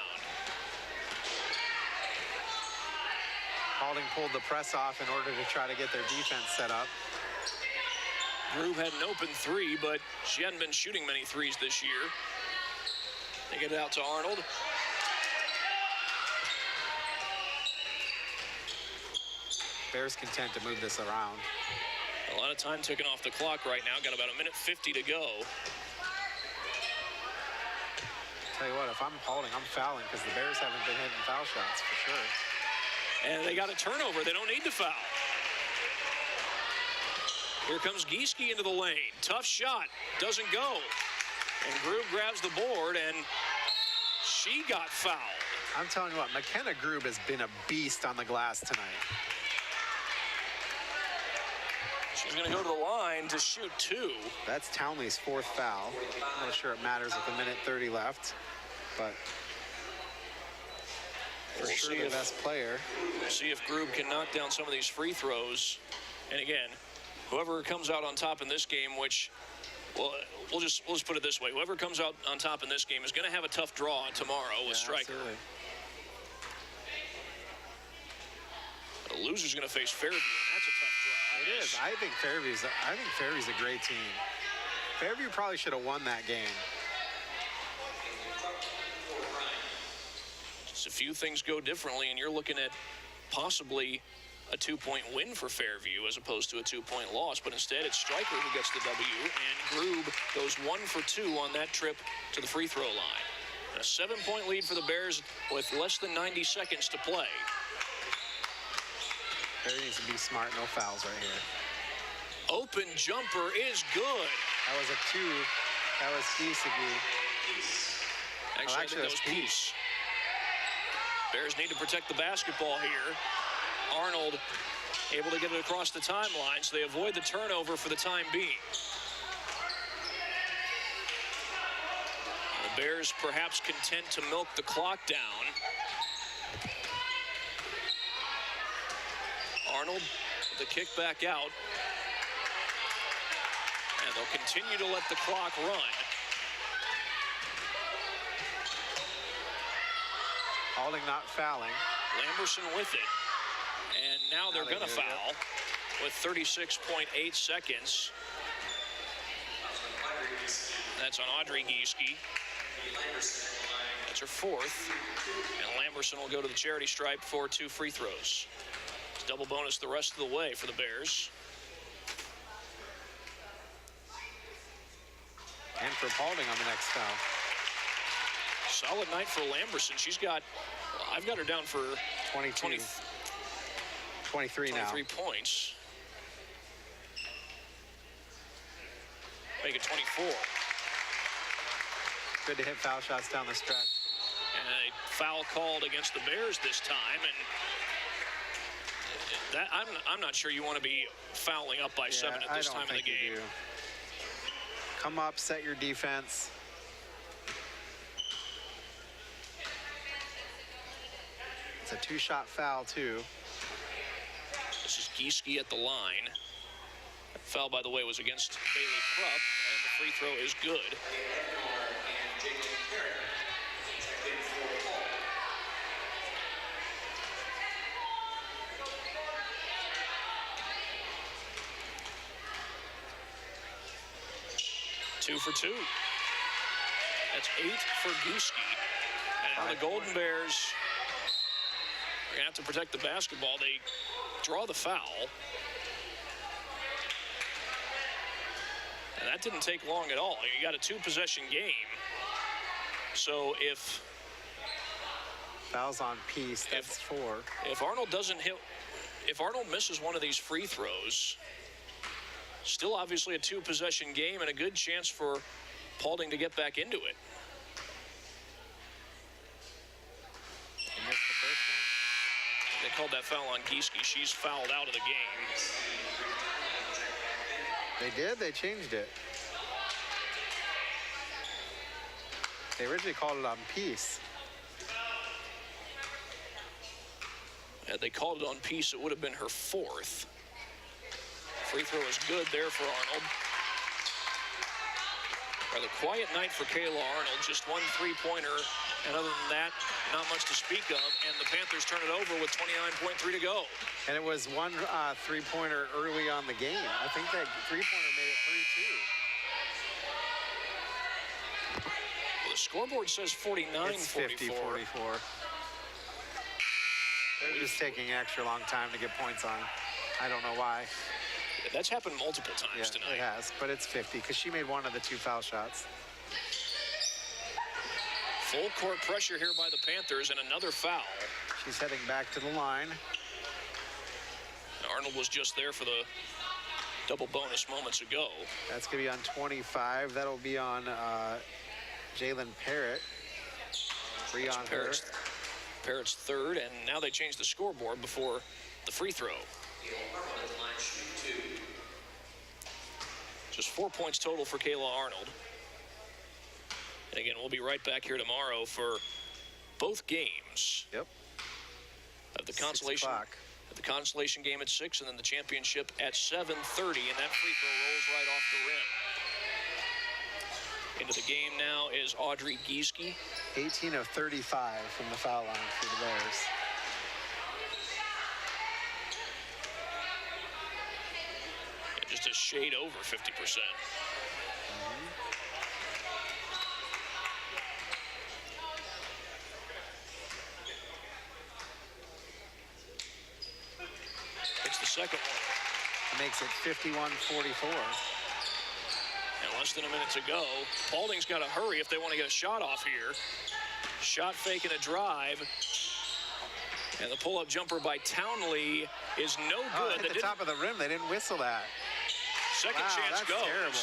Paulding pulled the press off in order to try to get their defense set up. Grube had an open 3, but she hadn't been shooting many threes this year. They get it out to Arnold. Bears content to move this around. A lot of time ticking off the clock right now. Got about 1:50 to go. Tell you what, if I'm Paulding, I'm fouling because the Bears haven't been hitting foul shots for sure. And they got a turnover. They don't need to foul. Here comes Gieske into the lane. Tough shot. Doesn't go. And Grube grabs the board, and she got fouled. I'm telling you what, McKenna Grube has been a beast on the glass tonight. She's going to go to the line to shoot 2. That's Townley's 4th foul. I'm not sure it matters with 1:30 left, but for sure the best player. We'll see if Grube can knock down some of these free throws. And again, whoever comes out on top in this game, which, well, we'll just put it this way. Whoever comes out on top in this game is going to have a tough draw tomorrow with Stryker. Absolutely. The loser's going to face Fairview, and that's a tough draw. It is. I think Fairview's a great team. Fairview probably should have won that game. Just a few things go differently, and you're looking at possibly a 2-point win for Fairview as opposed to a 2-point loss, but instead it's Stryker who gets the W, and Grube goes 1 for 2 on that trip to the free throw line. A 7-point lead for the Bears with less than 90 seconds to play. There needs to be smart, no fouls right here. Open jumper is good. That was a 2. That was Giesecke. Actually, I think that was Peace. Bears need to protect the basketball here. Arnold able to get it across the timeline, so they avoid the turnover for the time being. The Bears perhaps content to milk the clock down. Arnold with the kick back out. And they'll continue to let the clock run. Paulding not fouling. Lamberson with it. And now they're going to foul with 36.8 seconds. That's on Audrey Giesecke. That's her 4th. And Lamberson will go to the charity stripe for 2 free throws. It's double bonus the rest of the way for the Bears. And for Paulding on the next foul. Solid night for Lamberson. She's got, I've got her down for 23 now. 23 points. Make it 24. Good to hit foul shots down the stretch. And a foul called against the Bears this time. And that I'm not sure you want to be fouling up by 7 at this time of the game. Come up, set your defense. It's a 2-shot foul, too. This is Giesecke at the line. That foul, by the way, was against Bailey Krupp, and the free throw is good. Two for 2. That's 8 for Giesecke. And now the Golden Bears are going to have to protect the basketball. They draw the foul. And that didn't take long at all. You got a 2-possession game. So if fouls on Peace, that's 4. If Arnold doesn't hit, if Arnold misses one of these free throws, still obviously a 2-possession game and a good chance for Paulding to get back into it. He missed the first one. They called that foul on Giesecke. She's fouled out of the game. They did? They changed it. They originally called it on Peace. Had they called it on Peace, it would have been her 4th. Free throw is good there for Arnold. Rather quiet night for Kayla Arnold. Just 1 3-pointer. And other than that, not much to speak of. And the Panthers turn it over with 29.3 to go. And it was 1 3-pointer early on the game. I think that 3-pointer made it 3-2. Well, the scoreboard says 49-44. It's 50-44. They're just taking an extra long time to get points on. I don't know why. That's happened multiple times tonight. It has, but it's 50 because she made one of the 2 foul shots. Full court pressure here by the Panthers and another foul. She's heading back to the line. Arnold was just there for the double bonus moments ago. That's going to be on 25. That'll be on Jalen Parrott. 3 on Parrott's 3rd, and now they changed the scoreboard before the free throw. Just 4 points total for Kayla Arnold. And again, we'll be right back here tomorrow for both games. Yep. Of the consolation. The consolation game at 6, and then the championship at 7:30, and that free throw rolls right off the rim. Into the game now is Audrey Giesecke. 18 of 35 from the foul line for the Bears. just a shade over 50%. It's the second one. Makes it 51-44. And less than a minute to go. Paulding's got to hurry if they want to get a shot off here. Shot fake and a drive. And the pull-up jumper by Townley is no good. At the top of the rim, they didn't whistle that. Second chance that's goes. Terrible.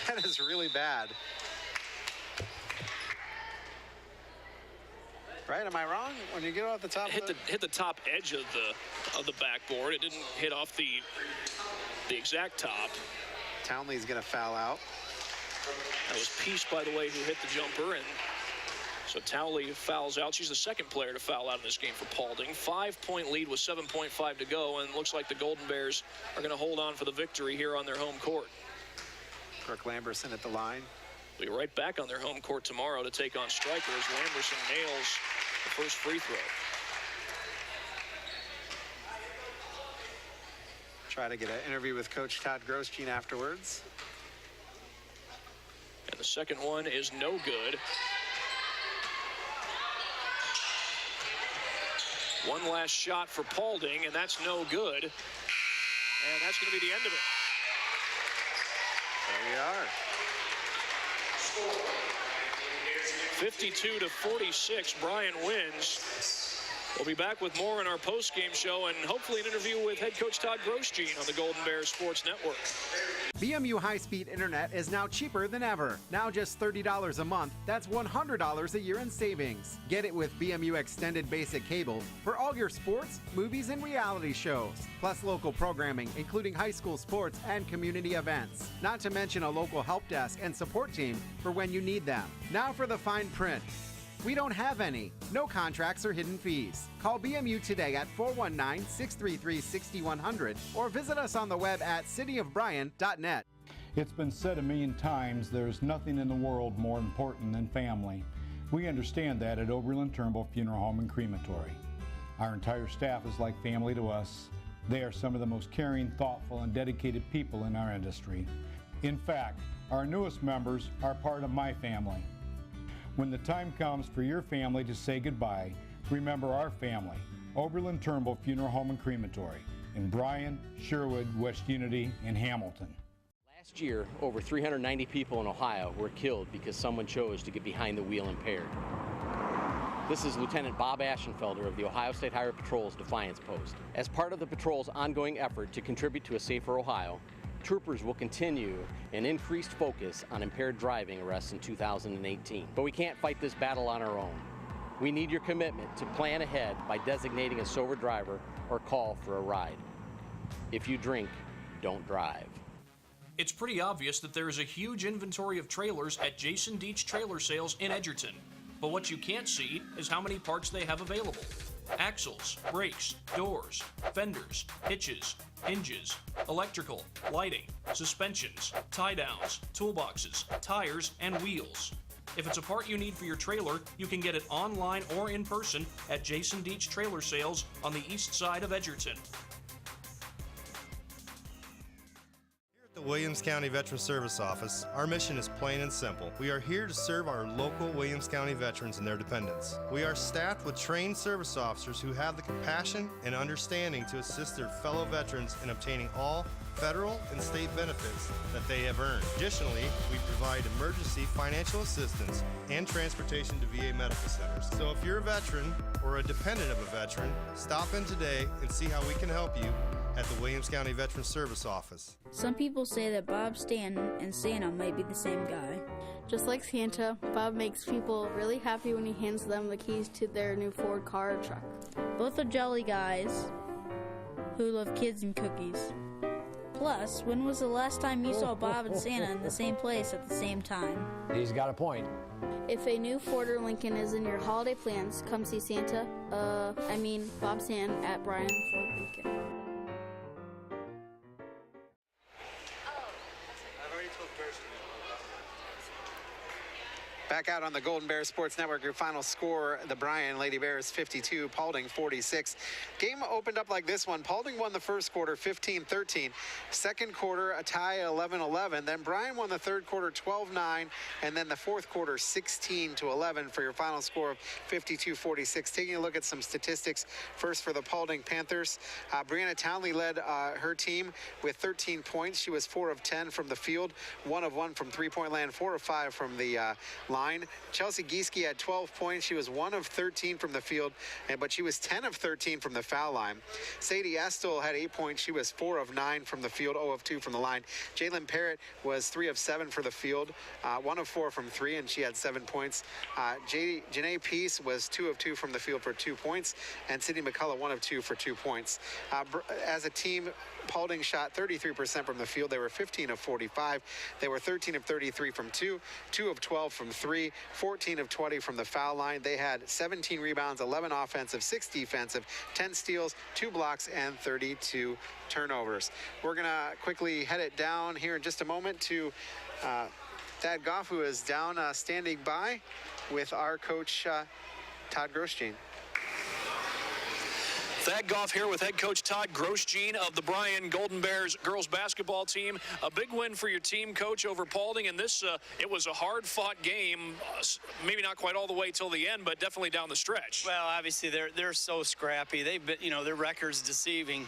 That is really bad. Right? Am I wrong? When you get off the top, Hit the top edge of the backboard. It didn't hit off the exact top. Townley's going to foul out. That was Peace, by the way, who hit the jumper, and so Townley fouls out. She's the second player to foul out in this game for Paulding. 5-point lead with 7.5 to go, and looks like the Golden Bears are going to hold on for the victory here on their home court. Brooke Lamberson at the line. They'll be right back on their home court tomorrow to take on Stryker as Lamberson nails the first free throw. Try to get an interview with Coach Todd Grosjean afterwards. And the second one is no good. One last shot for Paulding, and that's no good. And that's going to be the end of it. There we are. 52-46, Bryan wins. We'll be back with more in our post-game show and hopefully an interview with head coach Todd Grosjean on the Golden Bears Sports Network. BMU high-speed internet is now cheaper than ever. Now just $30 a month. That's $100 a year in savings. Get it with BMU extended basic cable for all your sports, movies, and reality shows. Plus local programming, including high school sports and community events. Not to mention a local help desk and support team for when you need them. Now for the fine print. We don't have any. No contracts or hidden fees. Call BMU today at 419-633-6100 or visit us on the web at cityofbryan.net. It's been said a million times, there's nothing in the world more important than family. We understand that at Oberlin Turnbull Funeral Home and Crematory. Our entire staff is like family to us. They are some of the most caring, thoughtful, and dedicated people in our industry. In fact, our newest members are part of my family. When the time comes for your family to say goodbye, remember our family, Oberlin Turnbull Funeral Home and Crematory in Bryan, Sherwood, West Unity, and Hamilton. Last year, over 390 people in Ohio were killed because someone chose to get behind the wheel impaired. This is Lieutenant Bob Ashenfelder of the Ohio State Highway Patrol's Defiance Post. As part of the patrol's ongoing effort to contribute to a safer Ohio, troopers will continue an increased focus on impaired driving arrests in 2018. But we can't fight this battle on our own. We need your commitment to plan ahead by designating a sober driver or call for a ride. If you drink, don't drive. It's pretty obvious that there is a huge inventory of trailers at Jason Deach Trailer Sales in Edgerton. But what you can't see is how many parts they have available. Axles, brakes, doors, fenders, hitches, hinges, electrical, lighting, suspensions, tie-downs, toolboxes, tires, and wheels. If it's a part you need for your trailer, you can get it online or in person at Jason Deach Trailer Sales on the east side of Edgerton. The Williams County Veteran Service Office, our mission is plain and simple. We are here to serve our local Williams County veterans and their dependents. We are staffed with trained service officers who have the compassion and understanding to assist their fellow veterans in obtaining all federal and state benefits that they have earned. Additionally, we provide emergency financial assistance and transportation to VA medical centers. So if you're a veteran or a dependent of a veteran, stop in today and see how we can help you at the Williams County Veteran Service Office. Some people say that Bob Stanton and Santa might be the same guy. Just like Santa, Bob makes people really happy when he hands them the keys to their new Ford car or truck. Both are jolly guys who love kids and cookies. Plus, when was the last time you saw Bob and Santa in the same place at the same time? He's got a point. If a new Ford or Lincoln is in your holiday plans, come see Santa, Bob Stan at Bryan Ford Lincoln. Back out on the Golden Bears Sports Network, your final score, the Bryan Lady Bears 52, Paulding 46. Game opened up like this one. Paulding won the first quarter 15-13. Second quarter, a tie 11-11. Then Bryan won the third quarter 12-9. And then the fourth quarter 16-11 for your final score of 52-46. Taking a look at some statistics first for the Paulding Panthers. Brianna Townley led her team with 13 points. She was 4 of 10 from the field, 1 of 1 from three-point land, 4 of 5 from the line. Chelsea Gieske had 12 points. She was 1 of 13 from the field, but she was 10 of 13 from the foul line. Sadie Estel had 8 points. She was 4 of 9 from the field, 0 of 2 from the line. Jalen Parrott was 3 of 7 for the field, 1 of 4 from 3, and she had 7 points. Janae Peace was 2 of 2 from the field for 2 points, and Sydney McCullough 1 of 2 for 2 points. As a team, Paulding shot 33% from the field. They were 15 of 45. They were 13 of 33 from 2, 2 of 12 from 3, 14 of 20 from the foul line. They had 17 rebounds, 11 offensive, 6 defensive, 10 steals, 2 blocks, and 32 turnovers. We're going to quickly head it down here in just a moment to Thad Goff, who is down standing by with our coach, Todd Grosjean. Thad Goff here with head coach Todd Grosjean of the Bryan Golden Bears girls basketball team. A big win for your team, coach, over Paulding, and this it was a hard-fought game, maybe not quite all the way till the end, but definitely down the stretch. Well, obviously they're so scrappy. They've been, their record's deceiving.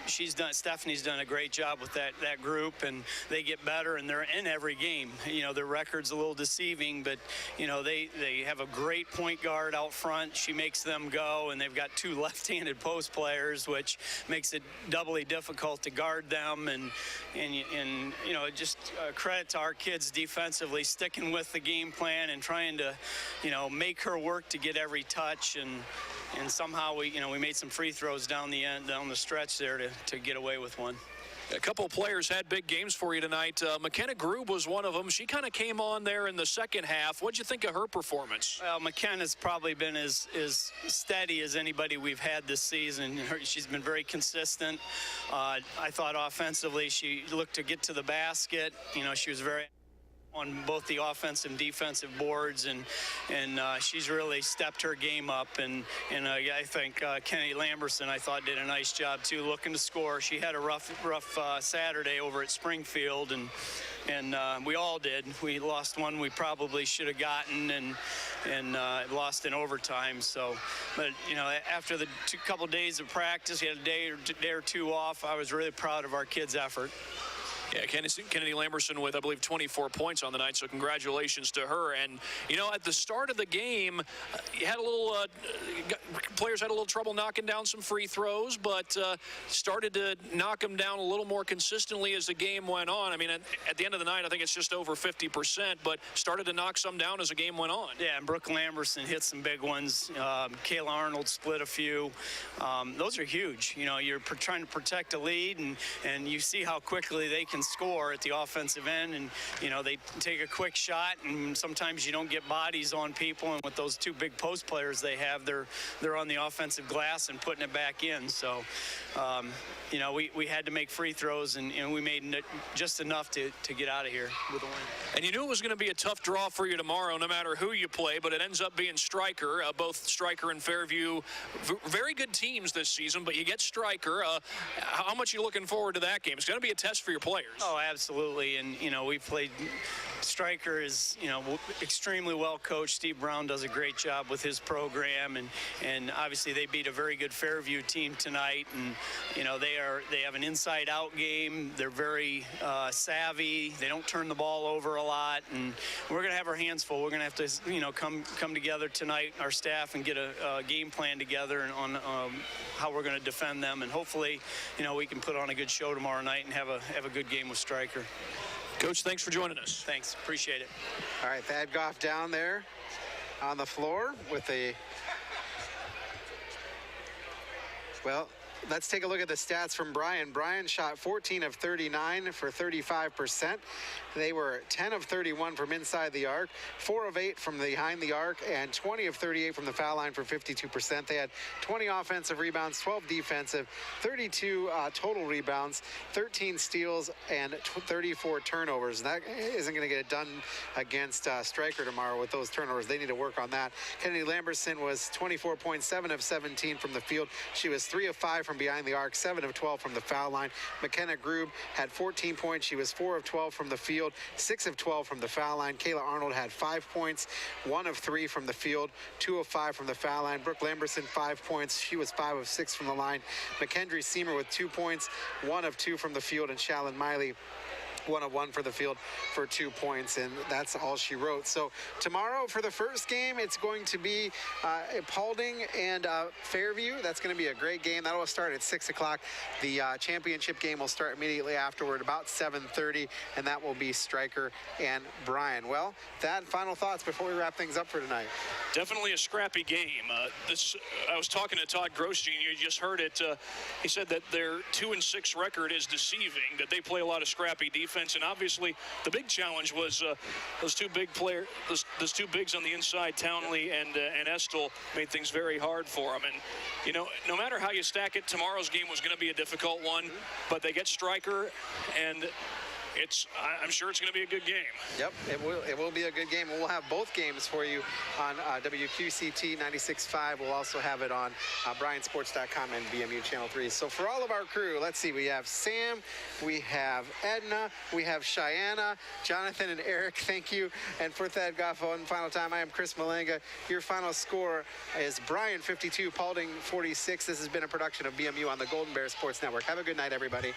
Stephanie's done a great job with that group, and they get better, and they're in every game. Their record's a little deceiving, but they have a great point guard out front. She makes them go, and they've got 2 left-handed post players, which makes it doubly difficult to guard them. And just credit to our kids defensively, sticking with the game plan and trying to, make her work to get every touch. And somehow we made some free throws down the stretch there to get away with one. A couple of players had big games for you tonight. McKenna Grube was one of them. She kind of came on there in the second half. What'd you think of her performance? Well, McKenna's probably been as steady as anybody we've had this season. She's been very consistent. I thought offensively she looked to get to the basket. She was very on both the offensive and defensive boards, and she's really stepped her game up. And I think Kenny Lamberson, I thought, did a nice job too, looking to score. She had a rough Saturday over at Springfield, and we all did. We lost one we probably should have gotten, and lost in overtime. So, but after the couple days of practice, we had a day or two off. I was really proud of our kids' effort. Yeah, Kennedy Lamberson with, I believe, 24 points on the night, so congratulations to her. And, at the start of the game, you had players had a little trouble knocking down some free throws, but started to knock them down a little more consistently as the game went on. I mean, at the end of the night, I think it's just over 50%, but started to knock some down as the game went on. Yeah, and Brooke Lamberson hit some big ones. Kayla Arnold split a few. Those are huge. You're trying to protect a lead, and you see how quickly they can score at the offensive end, and they take a quick shot, and sometimes you don't get bodies on people, and with those 2 big post players they have, they're on the offensive glass and putting it back in. So we had to make free throws, and we made just enough to get out of here with a win. And you knew it was going to be a tough draw for you tomorrow, no matter who you play, but it ends up being Stryker. Both Stryker and Fairview, very good teams this season, but you get Stryker. How much are you looking forward to that game? It's going to be a test for your players. Oh, absolutely. And, we played. Stryker is, extremely well coached. Steve Brown does a great job with his program, and obviously they beat a very good Fairview team tonight. And, they have an inside-out game. They're very savvy. They don't turn the ball over a lot, and we're going to have our hands full. We're going to have to, come together tonight, our staff, and get a game plan together on how we're going to defend them. And hopefully, we can put on a good show tomorrow night and have a good game with Stryker. Coach, thanks for joining us. Thanks. Appreciate it. All right, Thad Goff down there on the floor with Let's take a look at the stats from Bryan. Bryan shot 14 of 39 for 35%. They were 10 of 31 from inside the arc, 4 of 8 from behind the arc, and 20 of 38 from the foul line for 52%. They had 20 offensive rebounds, 12 defensive, 32 total rebounds, 13 steals, and 34 turnovers. And that isn't going to get it done against Stryker tomorrow with those turnovers. They need to work on that. Kennedy Lamberson was 24.7 of 17 from the field. She was 3 of 5 from behind the arc, 7 of 12 from the foul line. McKenna Grube had 14 points. She was 4 of 12 from the field, 6 of 12 from the foul line. Kayla Arnold had 5 points, 1 of 3 from the field, 2 of 5 from the foul line. Brooke Lamberson, 5 points. She was 5 of 6 from the line. McKendry Seamer with 2 points, 1 of 2 from the field, and Shalyn Miley 1 of 1 for the field for 2 points, and that's all she wrote. So tomorrow for the first game, it's going to be Paulding and Fairview. That's going to be a great game. That will start at 6 o'clock. The championship game will start immediately afterward, about 7:30, and that will be Stryker and Bryan. Well, Thad, final thoughts before we wrap things up for tonight. Definitely a scrappy game. I was talking to Todd Grosjean. You just heard it. He said that their 2-6 record is deceiving, that they play a lot of scrappy defense. And obviously, the big challenge was those two bigs on the inside, Townley and Estill, made things very hard for them. And you know, no matter how you stack it, tomorrow's game was going to be a difficult one. But they get Stryker, and I'm sure it's going to be a good game. Yep, it will be a good game. We'll have both games for you on WQCT 96.5. We'll also have it on BryanSports.com and BMU Channel 3. So for all of our crew, let's see, we have Sam, we have Edna, we have Cheyenne, Jonathan, and Eric. Thank you. And for Thad Goffo, one final time, I am Chris Malenga. Your final score is Bryan 52, Paulding 46. This has been a production of BMU on the Golden Bear Sports Network. Have a good night, everybody.